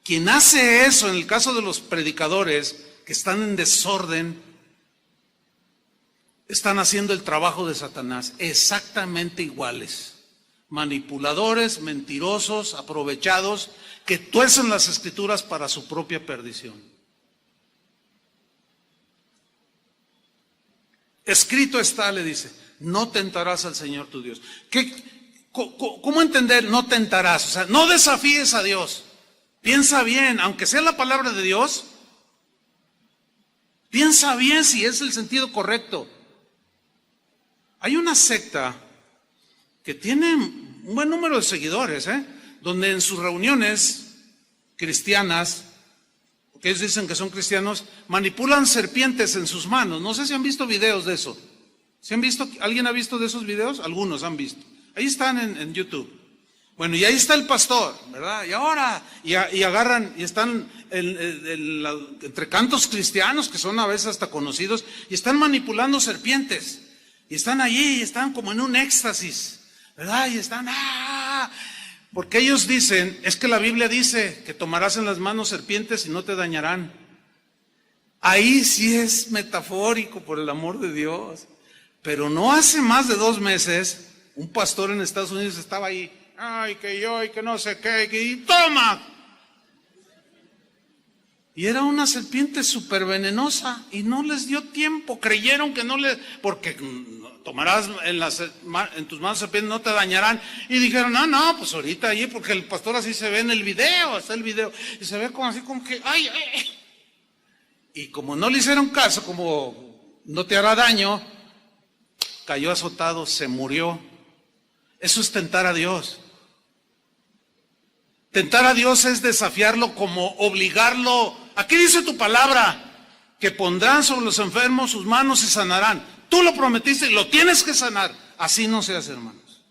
Quien hace eso, en el caso de los predicadores que están en desorden, están haciendo el trabajo de Satanás, exactamente iguales. Manipuladores, mentirosos, aprovechados, que tuercen las Escrituras para su propia perdición. Escrito está, le dice, no tentarás al Señor tu Dios. ¿Cómo entender no tentarás? O sea, no desafíes a Dios. Piensa bien, aunque sea la palabra de Dios, piensa bien si es el sentido correcto. Hay una secta que tiene un buen número de seguidores, donde en sus reuniones cristianas, que ellos dicen que son cristianos, manipulan serpientes en sus manos. No sé si han visto videos de eso. ¿Sí han visto? ¿Alguien ha visto de esos videos? Algunos han visto. Ahí están en YouTube. Bueno, y ahí está el pastor, ¿verdad? Y ahora, y agarran, y están entre cantos cristianos, que son a veces hasta conocidos, y están manipulando serpientes. Y están allí, y están como en un éxtasis, ¿verdad? Y están, porque ellos dicen, es que la Biblia dice que tomarás en las manos serpientes y no te dañarán. Ahí sí es metafórico, por el amor de Dios. Pero no hace más de 2 meses, un pastor en Estados Unidos estaba ahí, ay, que yo, y que no sé qué, y toma. Y era una serpiente súper venenosa y no les dio tiempo, creyeron que no le, porque tomarás en tus manos serpientes, no te dañarán. Y dijeron, no, pues ahorita allí, porque el pastor así se ve en el video, está el video, y se ve como así como que, ay. Y como no le hicieron caso, como no te hará daño, cayó azotado, se murió. Eso es tentar a Dios. Tentar a Dios es desafiarlo, como obligarlo. Aquí dice tu palabra, que pondrán sobre los enfermos sus manos y sanarán. Tú lo prometiste y lo tienes que sanar. Así no se hace, hermanos.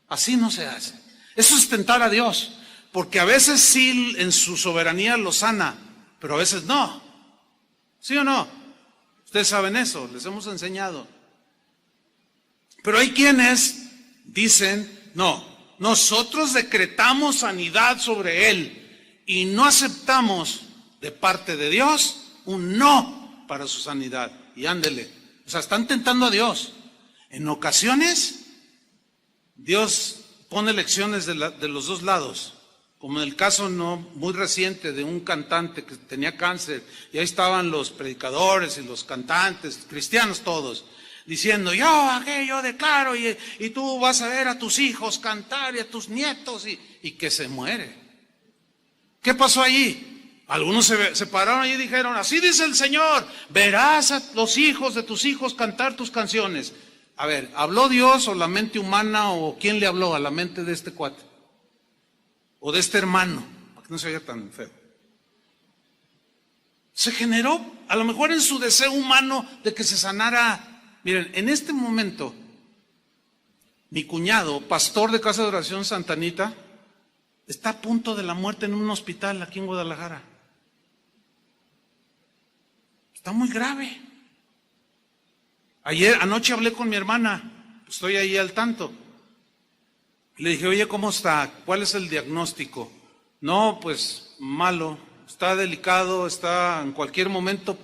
Así no se hace. Eso es tentar a Dios, porque a veces sí en su soberanía lo sana, pero a veces no. ¿Sí o no? Ustedes saben eso, les hemos enseñado. Pero hay quienes dicen, no, nosotros decretamos sanidad sobre él y no aceptamos de parte de Dios un no para su sanidad. Y ándele, o sea, están tentando a Dios. En ocasiones, Dios pone lecciones de los dos lados, como en el caso no muy reciente de un cantante que tenía cáncer, y ahí estaban los predicadores y los cantantes, cristianos todos, diciendo, yo declaro, y tú vas a ver a tus hijos cantar y a tus nietos, y que se muere. ¿Qué pasó allí? Algunos se pararon allí y dijeron, así dice el Señor, verás a los hijos de tus hijos cantar tus canciones. A ver, ¿habló Dios o la mente humana, o quién le habló a la mente de este cuate? O de este hermano, para que no se vea tan feo. Se generó, a lo mejor en su deseo humano de que se sanara. Miren, en este momento, mi cuñado, pastor de Casa de Oración Santa Anita, está a punto de la muerte en un hospital aquí en Guadalajara. Está muy grave. Anoche hablé con mi hermana, estoy ahí al tanto. Le dije, oye, ¿cómo está? ¿Cuál es el diagnóstico? No, pues malo, está delicado, en cualquier momento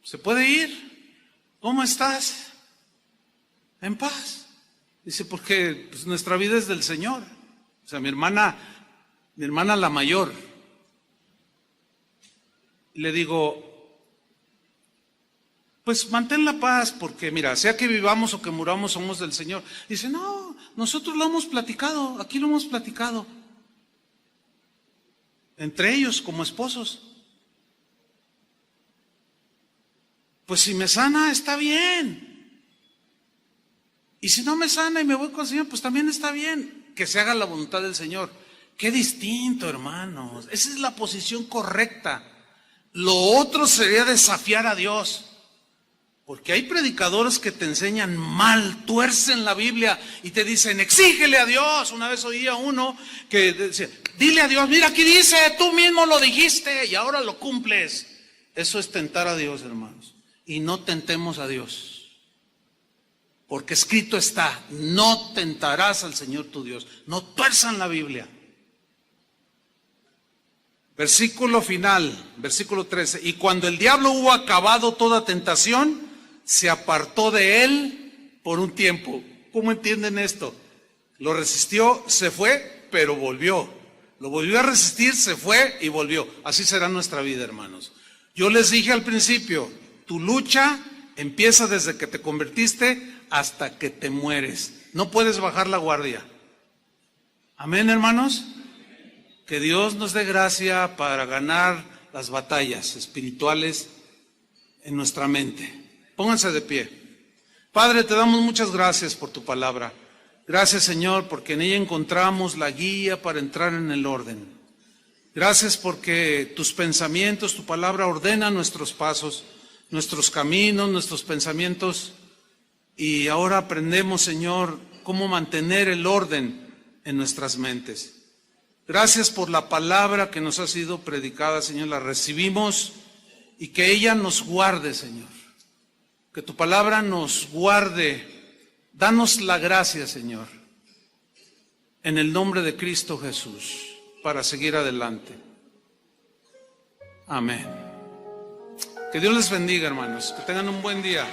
se puede ir. ¿Cómo estás? En paz. Dice, porque pues, nuestra vida es del Señor. O sea, mi hermana la mayor. Le digo, pues mantén la paz, porque mira, sea que vivamos o que muramos, somos del Señor. Dice, no, nosotros lo hemos platicado, aquí lo hemos platicado. Entre ellos, como esposos. Pues si me sana, está bien. Y si no me sana y me voy con el Señor, pues también está bien. Que se haga la voluntad del Señor. Qué distinto, hermanos. Esa es la posición correcta. Lo otro sería desafiar a Dios. Porque hay predicadores que te enseñan mal, tuercen la Biblia y te dicen, exígele a Dios. Una vez oía uno que decía, dile a Dios, mira aquí dice, tú mismo lo dijiste y ahora lo cumples. Eso es tentar a Dios, hermanos. Y no tentemos a Dios. Porque escrito está, no tentarás al Señor tu Dios. No tuerzan la Biblia. Versículo final, versículo 13. Y cuando el diablo hubo acabado toda tentación, se apartó de él por un tiempo. ¿Cómo entienden esto? Lo resistió, se fue, pero volvió. Lo volvió a resistir, se fue y volvió. Así será nuestra vida, hermanos. Yo les dije al principio, tu lucha empieza desde que te convertiste hasta que te mueres. No puedes bajar la guardia. Amén, hermanos. Que Dios nos dé gracia para ganar las batallas espirituales en nuestra mente. Pónganse de pie. Padre, te damos muchas gracias por tu palabra. Gracias, Señor, porque en ella encontramos la guía para entrar en el orden. Gracias porque tus pensamientos, tu palabra ordena nuestros pasos, nuestros caminos, nuestros pensamientos. Y ahora aprendemos, Señor, cómo mantener el orden en nuestras mentes. Gracias por la palabra que nos ha sido predicada, Señor, la recibimos y que ella nos guarde, Señor. Que tu palabra nos guarde. Danos la gracia, Señor, en el nombre de Cristo Jesús, para seguir adelante. Amén. Que Dios les bendiga, hermanos. Que tengan un buen día.